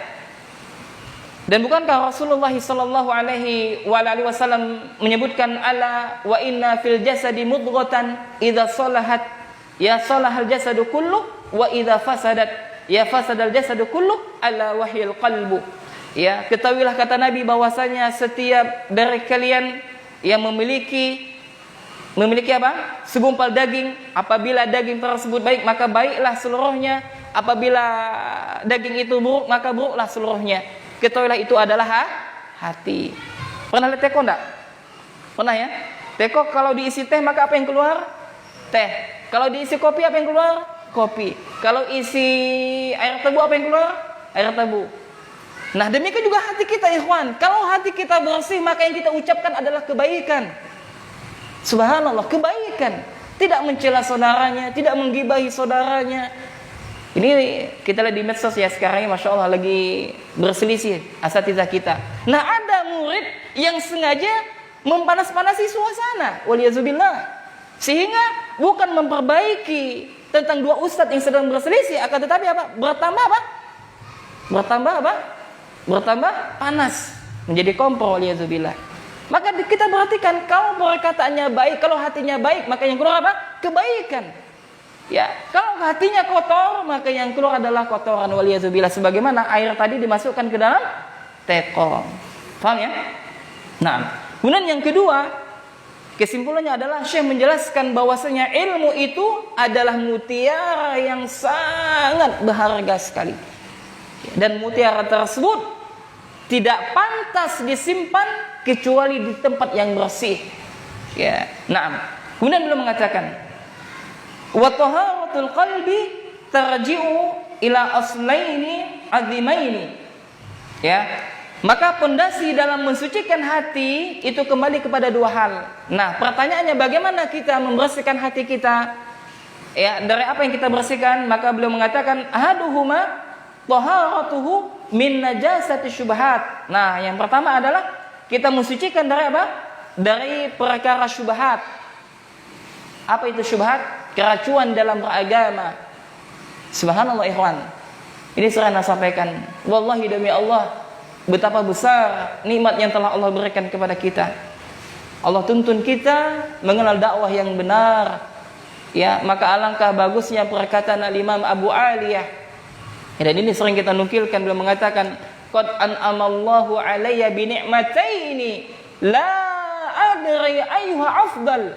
S1: Dan bukankah Rasulullah sallallahu alaihi wasallam menyebutkan ala wa inna fil jasadi mudghatan idza salahat ya salahal jasadu kullu wa idza fasadat ya fasadal jasadu kullu ala wahyil qalbu. Ya, ketahuilah kata Nabi bahwasanya setiap dari kalian yang memiliki apa? Segumpal daging, apabila daging tersebut baik maka baiklah seluruhnya, apabila daging itu buruk maka buruklah seluruhnya. Ketahuilah itu adalah hati. Pernah lihat teko enggak? Pernah ya? Teko kalau diisi teh maka apa yang keluar? Teh. Kalau diisi kopi apa yang keluar? Kopi. Kalau isi air tebu apa yang keluar? Air tebu. Nah, demikian juga hati kita, ikhwan. Kalau hati kita bersih maka yang kita ucapkan adalah kebaikan. Subhanallah, kebaikan. Tidak mencela saudaranya, tidak menggibahi saudaranya. Ini kita lihat di medsos ya sekarang ini, Masya Allah, lagi berselisih asatidzah kita. Nah, ada murid yang sengaja mempanas-panasi suasana, waliyazubillah, sehingga bukan memperbaiki tentang dua ustadz yang sedang berselisih, akan tetapi apa? Bertambah panas, menjadi kompor, waliyazubillah. Maka kita perhatikan, kalau perkataannya baik, kalau hatinya baik, maka yang keluar apa? Kebaikan. Ya, kalau hatinya kotor, maka yang keluar adalah kotoran, waliyazubillah, sebagaimana air tadi dimasukkan ke dalam teko. Paham ya? Nah, kemudian yang kedua, kesimpulannya adalah Syekh menjelaskan bahwasanya ilmu itu adalah mutiara yang sangat berharga sekali. Dan mutiara tersebut tidak pantas disimpan kecuali di tempat yang bersih. Ya, nah, kemudian beliau mengatakan wa taharatul qalbi tarji'u ila aslaini azimaini. Ya. Maka pondasi dalam mensucikan hati itu kembali kepada dua hal. Nah, pertanyaannya bagaimana kita membersihkan hati kita? Ya, dari apa yang kita bersihkan? Maka beliau mengatakan ahaduhuma taharatuhu min najasati syubhat. Nah, yang pertama adalah kita mensucikan dari apa? Dari perkara syubhat. Apa itu syubhat? Keracuan dalam beragama. Subhanallah ikhwan. Ini sering saya sampaikan. Wallahi demi Allah, betapa besar nikmat yang telah Allah berikan kepada kita. Allah tuntun kita mengenal dakwah yang benar. Ya, maka alangkah bagusnya perkataan Al-Imam Abu Aliyah. Dan ini sering kita nukilkan, beliau mengatakan, qad an'amallahu alayya bi ni'mataini la adri ayyuha afdal.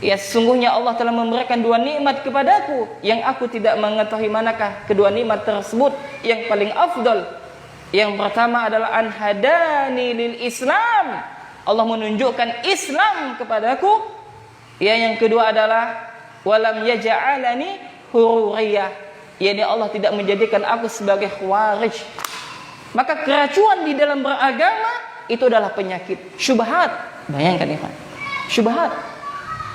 S1: Ya, sesungguhnya Allah telah memberikan dua nikmat kepadaku yang aku tidak mengetahui manakah kedua nikmat tersebut yang paling afdal. Yang pertama adalah an hadani lil Islam. Allah menunjukkan Islam kepadaku. Ya, yang kedua adalah walam yaj'alani hururiyah. Yani Allah tidak menjadikan aku sebagai khawarij. Maka keracuan di dalam beragama itu adalah penyakit syubhat. Bayangkan ya, Pak. Syubhat.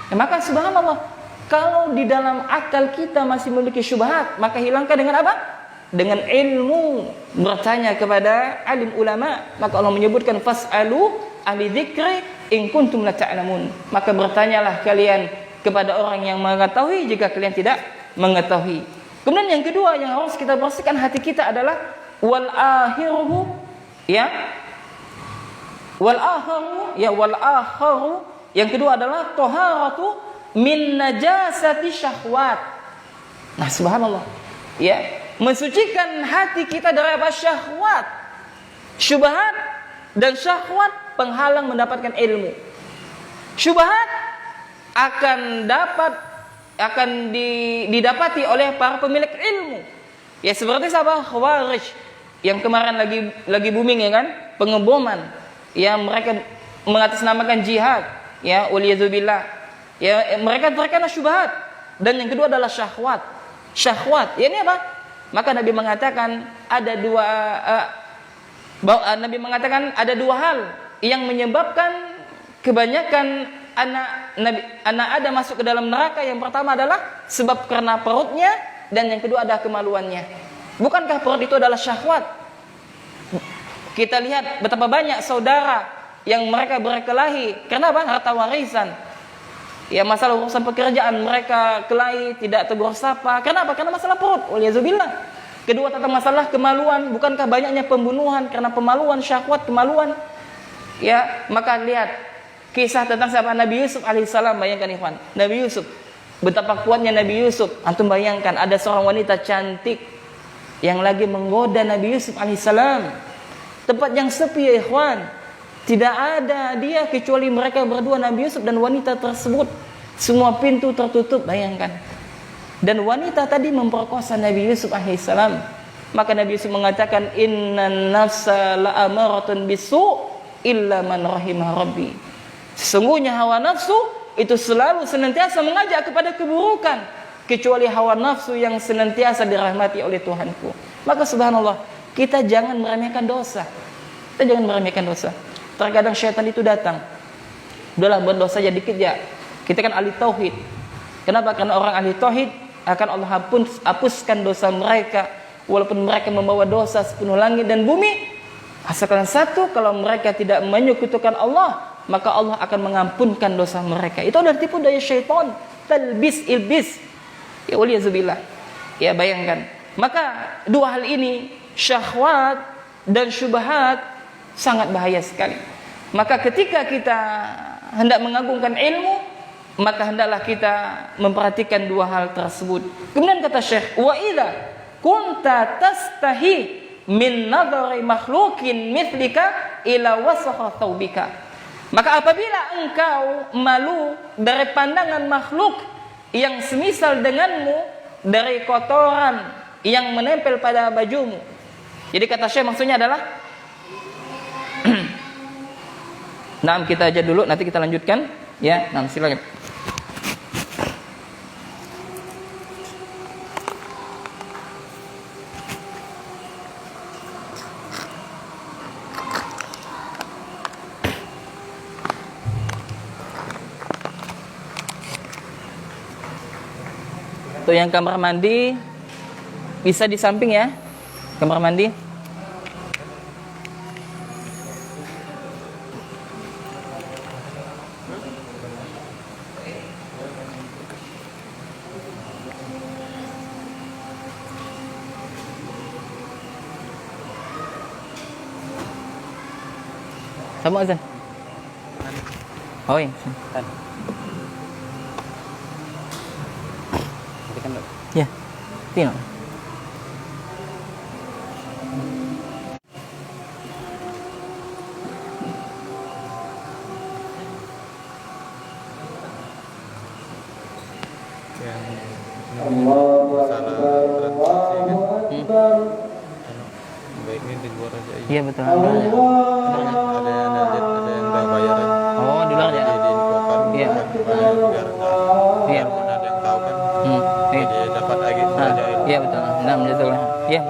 S1: Ya, maka subhanallah, kalau di dalam akal kita masih memiliki syubhat, maka hilangkan dengan apa? Dengan ilmu. Bertanya kepada alim ulama. Maka Allah menyebutkan fas'alu ahli dzikri in kuntum la ta'lamun. Maka bertanyalah kalian kepada orang yang mengetahui jika kalian tidak mengetahui. Kemudian yang kedua yang harus kita bersihkan hati kita adalah wal akhiru, ya. Wal akhiru yang kedua adalah taharatu min najasati syahwat. Nah, subhanallah. Ya, mensucikan hati kita dari apa? Syahwat. Syubhat dan syahwat penghalang mendapatkan ilmu. Syubhat akan didapati oleh para pemilik ilmu. Ya, seperti siapa? Khawarij yang kemarin lagi booming, ya kan? Pengeboman. Ya, mereka mengatasnamakan jihad. Ya, waliyadzubillah. Ya, mereka terkena syubhat. Dan yang kedua adalah syahwat. Syahwat. Ya, ini apa? Maka Nabi mengatakan Nabi mengatakan ada dua hal yang menyebabkan kebanyakan anak Adam masuk ke dalam neraka. Yang pertama adalah sebab karena perutnya, dan yang kedua adalah kemaluannya. Bukankah perut itu adalah syahwat? Kita lihat betapa banyak saudara yang mereka berkelahi karena apa? Harta warisan. Ya, masalah urusan pekerjaan mereka kelahi, tidak tegur sapa. Kenapa? Karena masalah perut. Waliyadzubillah. Kedua tentang masalah kemaluan. Bukankah banyaknya pembunuhan karena pemaluan, syahwat, kemaluan? Ya, maka lihat kisah tentang siapa? Nabi Yusuf alaihissalam. Bayangkan ikhwan, Nabi Yusuf, betapa kuatnya Nabi Yusuf. Antum bayangkan ada seorang wanita cantik yang lagi menggoda Nabi Yusuf alaihissalam. Tempat yang sepi, ya ikhwan, tidak ada dia kecuali mereka berdua, Nabi Yusuf dan wanita tersebut. Semua pintu tertutup, bayangkan. Dan wanita tadi memperkosa Nabi Yusuf alaihissalam. Maka Nabi Yusuf mengatakan, innan nafsa la'amaratun bisu' illa man rahimah rabbi. Sesungguhnya hawa nafsu itu selalu senantiasa mengajak kepada keburukan, kecuali hawa nafsu yang senantiasa dirahmati oleh Tuhanku. Maka subhanallah, kita jangan meremehkan dosa. Kita jangan meremehkan dosa. Terkadang syaitan itu datang, udahlah buat dosa aja dikit ya. Kita kan ahli tauhid. Kenapa? Karena orang ahli tauhid akan Allah hapuskan dosa mereka, walaupun mereka membawa dosa sepenuh langit dan bumi. Asalkan satu, kalau mereka tidak menyekutukan Allah, maka Allah akan mengampunkan dosa mereka. Itu adalah tipu daya syaitan, talbis ilbis. Ya, waliyadzubillah. Ya, bayangkan. Maka dua hal ini, syahwat dan syubhat, sangat bahaya sekali. Maka ketika kita hendak mengagungkan ilmu, maka hendaklah kita memperhatikan dua hal tersebut. Kemudian kata Syekh, wa idza kunta tastahi min nadhari makhlukin mithlika ila wasakha thawbika. Maka apabila engkau malu dari pandangan makhluk yang semisal denganmu, dari kotoran yang menempel pada bajumu. Jadi kata Syekh maksudnya adalah nah, kita aja dulu, nanti kita lanjutkan. Ya, nah silakan. Tuh yang kamar mandi bisa di samping ya, kamar mandi. Sama azan. Oh iya. silakan Dok. Ya. Tino.
S2: Baiknya di luar aja.
S1: Iya betul. Ada yang
S2: udah bayaran.
S1: Oh, di luar ya.
S2: Diinfokan.
S1: Iya.
S2: Biar enggak.
S1: Iya.
S2: Walaupun ada yang tahu kan.
S1: Iya.
S2: Jadi dapat lagi ajaib.
S1: Iya betul. Nah, betul. Iya.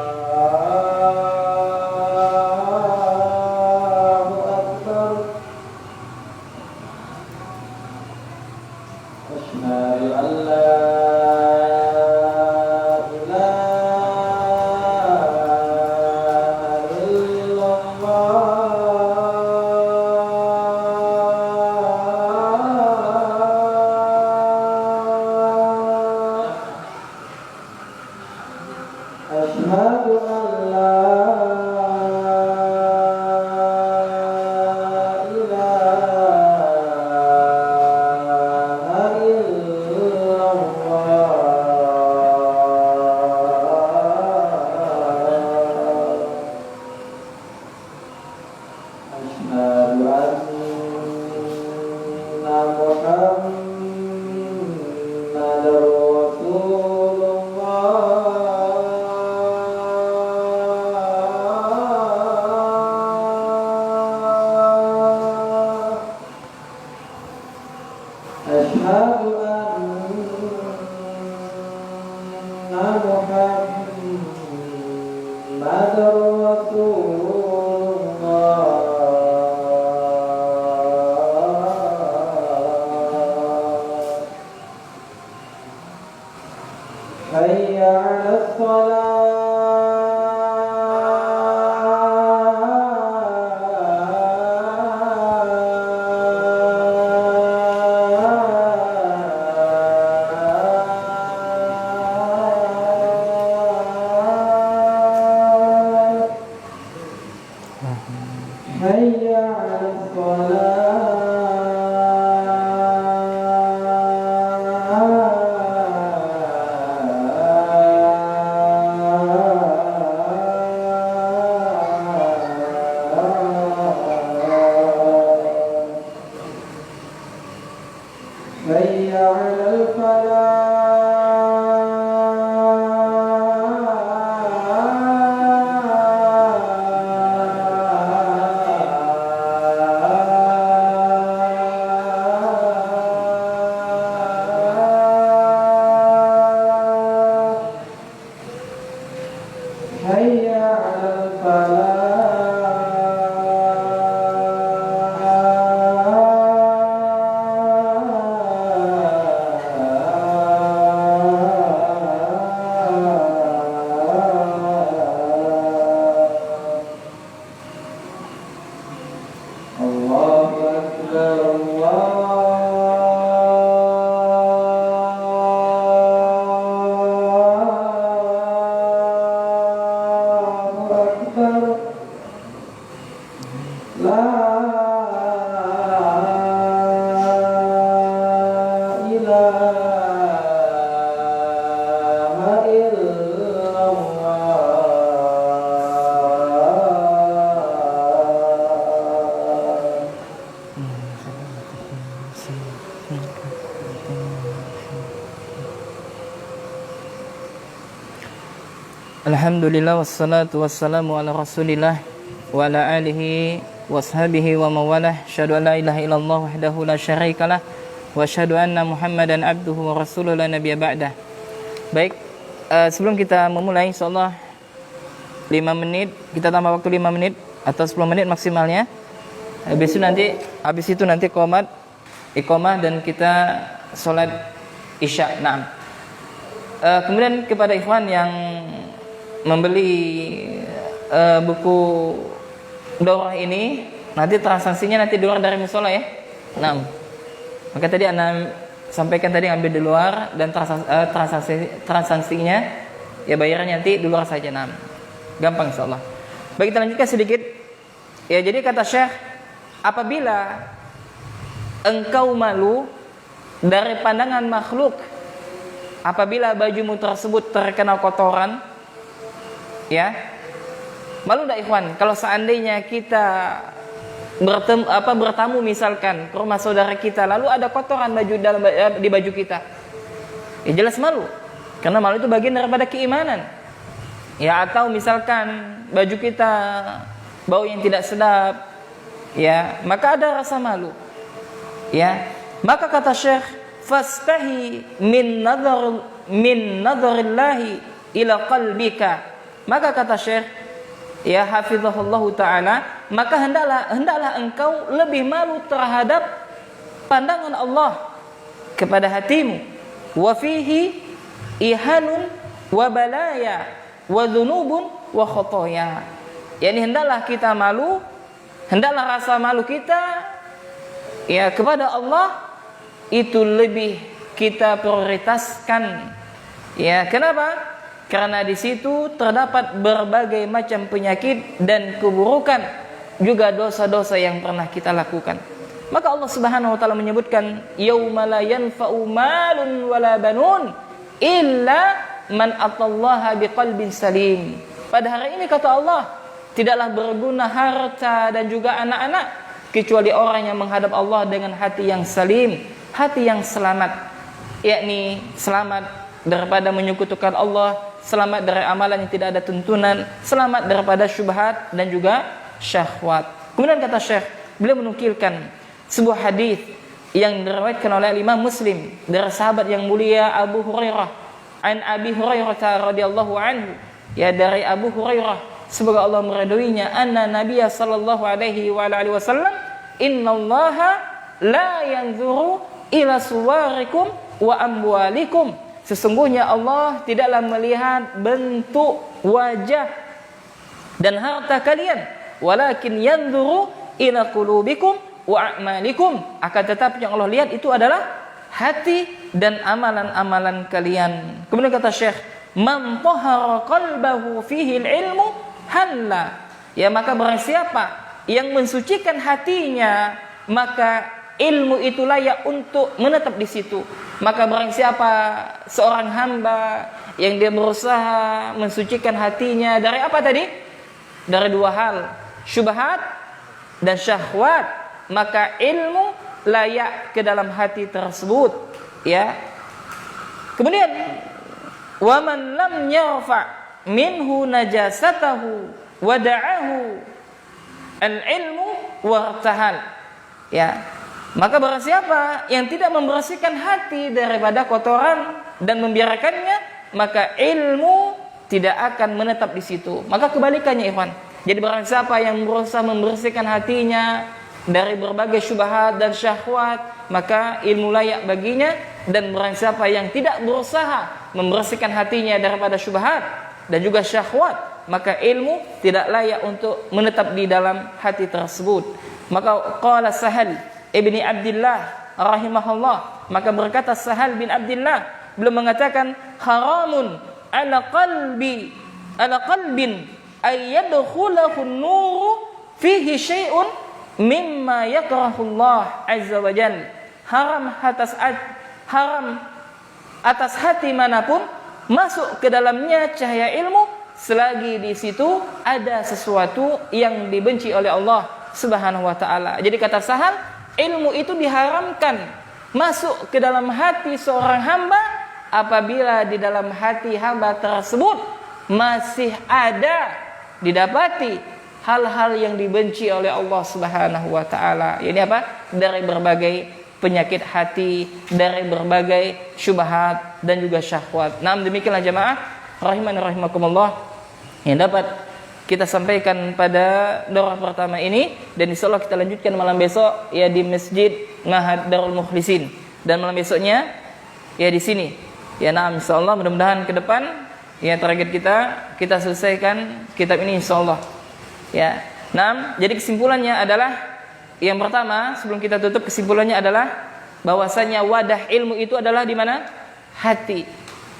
S1: Alhamdulillah wassalatu wassalamu ala Rasulillah wa ala alihi washabihi wa mawalah. Asyhadu an la ilaha illallah wahdahu la syarikalah wa asyhadu anna Muhammadan abduhu wa rasuluhu la nabiyya ba'dah. Baik, sebelum kita memulai insyaallah 5 menit, kita tambah waktu 5 menit atau 10 menit maksimalnya. Habis itu nanti qomat, iqamah dan kita salat Isya. Naam. Kemudian kepada ikhwan yang membeli buku daurah ini, nanti transaksinya nanti di luar dari musola ya. Nah, maka tadi Anda sampaikan tadi ambil di luar dan transaksinya ya bayarnya nanti di luar saja. Nah, gampang insyaallah. Baik, kita lanjutkan sedikit. Ya, jadi kata Syekh, apabila engkau malu dari pandangan makhluk apabila bajumu tersebut terkena kotoran, ya, malu enggak ikhwan kalau seandainya kita bertamu misalkan ke rumah saudara kita lalu ada kotoran di baju kita? Ya jelas malu. Karena malu itu bagian daripada keimanan. Ya, atau misalkan baju kita bau yang tidak sedap, ya, maka ada rasa malu. Ya, maka kata Syekh, fastahi min nadharillahi ila qalbika. Maka kata Syekh, ya hafizahullahu taala, maka hendaklah engkau lebih malu terhadap pandangan Allah kepada hatimu. Wa fihi ihanun wa balaya wa dzunubun wa khotoya. Yani hendaklah kita malu, hendaklah rasa malu kita ya kepada Allah itu lebih kita prioritaskan. Ya, kenapa? Karena di situ terdapat berbagai macam penyakit dan keburukan, juga dosa-dosa yang pernah kita lakukan. Maka Allah Subhanahu wa taala menyebutkan yauma la yanfa'u malun wala banun illa man atallaha biqalbin salim. Pada hari ini kata Allah, tidaklah berguna harta dan juga anak-anak kecuali orang yang menghadap Allah dengan hati yang salim, hati yang selamat, yakni selamat daripada menyekutukan Allah, selamat dari amalan yang tidak ada tuntunan, selamat daripada syubhat dan juga syahwat. Kemudian kata Syekh, beliau menukilkan sebuah hadis yang diriwayatkan oleh Imam Muslim dari sahabat yang mulia Abu Hurairah, an Abi Hurairah radhiyallahu anhu, ya dari Abu Hurairah semoga Allah meridhoinya, anna Nabiya sallallahu alaihi wa alihi wasallam, innallaha la yanzuru ila suwarikum wa amwalikum. Sesungguhnya Allah tidaklah melihat bentuk wajah dan harta kalian, walakin yanzuru ila qulubikum wa a'malikum. Akan tetapi yang Allah lihat itu adalah hati dan amalan-amalan kalian. Kemudian kata Syekh, man tahara qalbahu fihi al-ilmu halla. Ya, maka barang siapa yang mensucikan hatinya, maka ilmu itu layak untuk menetap di situ. Maka barang siapa seorang hamba yang dia berusaha mensucikan hatinya dari apa tadi? Dari dua hal, syubhat dan syahwat, maka ilmu layak ke dalam hati tersebut, ya. Kemudian wa man lam yarfa minhu najasatahu wada'ahu al-ilmu wartahal. Ya. Maka barang siapa yang tidak membersihkan hati daripada kotoran dan membiarkannya, maka ilmu tidak akan menetap di situ. Maka kebalikannya, ikhwan. Jadi barang siapa yang berusaha membersihkan hatinya dari berbagai syubhat dan syahwat, maka ilmu layak baginya. Dan barang siapa yang tidak berusaha membersihkan hatinya daripada syubhat dan juga syahwat, maka ilmu tidak layak untuk menetap di dalam hati tersebut. Maka qala Sahal Ibni Abdillah rahimahullah, maka berkata Sahal bin Abdillah, beliau mengatakan, haramun ala qalbin ay yadkhulahu an-nur fihi syai'un mimma yakrahu Allah azza wa jalla. Haram atas hati manapun masuk ke dalamnya cahaya ilmu selagi di situ ada sesuatu yang dibenci oleh Allah Subhanahu wa taala. Jadi kata Sahal, ilmu itu diharamkan masuk ke dalam hati seorang hamba apabila di dalam hati hamba tersebut masih ada didapati hal-hal yang dibenci oleh Allah Subhanahu wa taala. Ini apa? Dari berbagai penyakit hati, dari berbagai syubhat dan juga syahwat. Nah, demikianlah jemaah rahimani rahimakumullah yang dapat kita sampaikan pada daurah pertama ini, dan insyaallah kita lanjutkan malam besok ya di Masjid Ma'had Darul Mukhlisin, dan malam besoknya ya di sini. Ya, nah insyaallah mudah-mudahan ke depan ya target kita selesaikan kitab ini insyaallah. Ya. Nah, jadi kesimpulannya adalah yang pertama, sebelum kita tutup, kesimpulannya adalah bahwasanya wadah ilmu itu adalah di mana? Hati.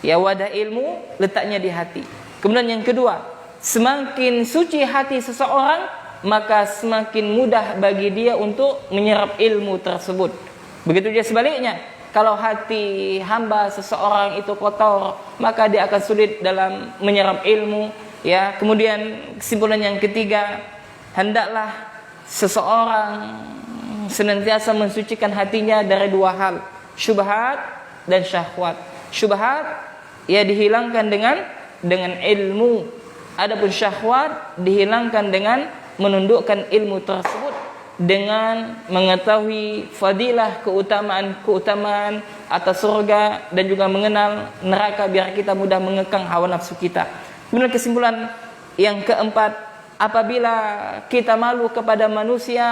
S1: Ya, wadah ilmu letaknya di hati. Kemudian yang kedua, semakin suci hati seseorang, maka semakin mudah bagi dia untuk menyerap ilmu tersebut. Begitu juga sebaliknya, kalau hati hamba seseorang itu kotor, maka dia akan sulit dalam menyerap ilmu. Ya, kemudian kesimpulan yang ketiga, hendaklah seseorang senantiasa mensucikan hatinya dari dua hal, syubhat dan syahwat. Syubhat ya dihilangkan dengan ilmu. Adapun syahwat dihilangkan dengan menundukkan ilmu tersebut, dengan mengetahui fadilah keutamaan atas surga dan juga mengenal neraka biar kita mudah mengekang hawa nafsu kita. Kemudian kesimpulan yang keempat, apabila kita malu kepada manusia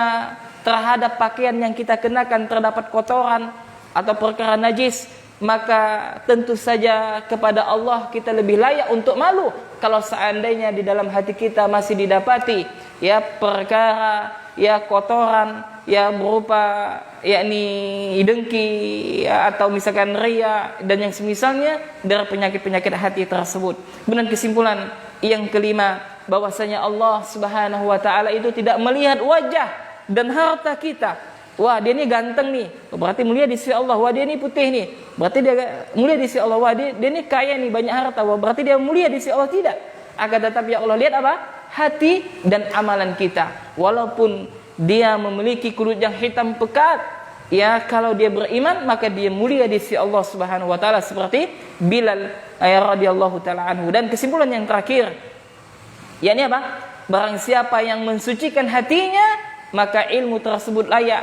S1: terhadap pakaian yang kita kenakan terdapat kotoran atau perkara najis, maka tentu saja kepada Allah kita lebih layak untuk malu kalau seandainya di dalam hati kita masih didapati ya perkara ya kotoran ya berupa yakni dengki ya, atau misalkan ria dan yang semisalnya dari penyakit-penyakit hati tersebut. Kemudian kesimpulan yang kelima, bahwasanya Allah Subhanahu wa taala itu tidak melihat wajah dan harta kita. Wah, dia ini ganteng nih, berarti mulia di sisi Allah. Wah, dia ini putih nih, berarti dia mulia di sisi Allah. Wah, dia ini kaya nih, banyak harta. Wah, berarti dia mulia di sisi Allah. Tidak. Akan tetapi Allah lihat apa? Hati dan amalan kita. Walaupun dia memiliki kulit yang hitam pekat, ya kalau dia beriman maka dia mulia di sisi Allah Subhanahu wa taala seperti Bilal radhiyallahu taala anhu. Dan kesimpulan yang terakhir, yakni apa? Barang siapa yang mensucikan hatinya, maka ilmu tersebut layak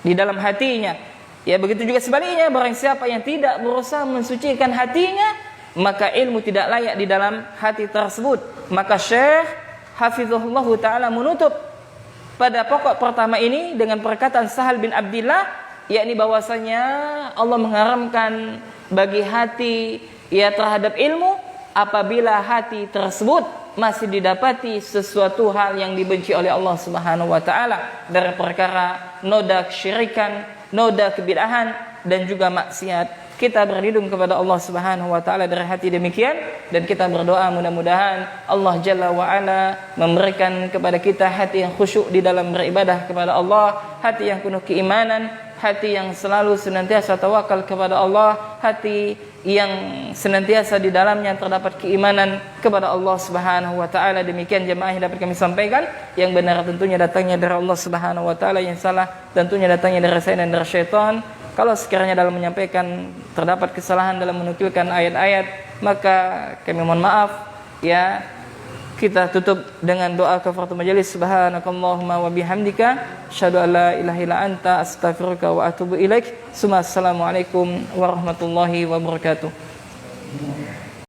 S1: di dalam hatinya. Ya begitu juga sebaliknya, barang siapa yang tidak berusaha mensucikan hatinya, maka ilmu tidak layak di dalam hati tersebut. Maka Syekh hafizahullah taala menutup pada pokok pertama ini dengan perkataan Sahal bin Abdillah, yakni bahwasanya Allah mengharamkan bagi hati ya terhadap ilmu apabila hati tersebut masih didapati sesuatu hal yang dibenci oleh Allah Subhanahu wa taala dari perkara noda kesyirikan, noda kebid'ahan dan juga maksiat. Kita berlindung kepada Allah Subhanahu wa taala dari hati demikian dan kita berdoa mudah-mudahan Allah Jalla wa ala memberikan kepada kita hati yang khusyuk di dalam beribadah kepada Allah, hati yang penuh keimanan, hati yang selalu senantiasa tawakal kepada Allah, hati yang senantiasa di dalamnya terdapat keimanan kepada Allah Subhanahu wa taala. Demikian jemaah yang dapat kami sampaikan. Yang benar tentunya datangnya dari Allah Subhanahu wa taala, yang salah tentunya datangnya dari saya dan dari syaitan. Kalau sekiranya dalam menyampaikan terdapat kesalahan dalam menukilkan ayat-ayat, maka kami mohon maaf ya. Kita tutup dengan doa kafaratul majelis. Subhanakallahumma wa bihamdika asyhadu an la ilaha illa anta astaghfiruka wa atubu ilaik. Assalamualaikum warahmatullahi wabarakatuh.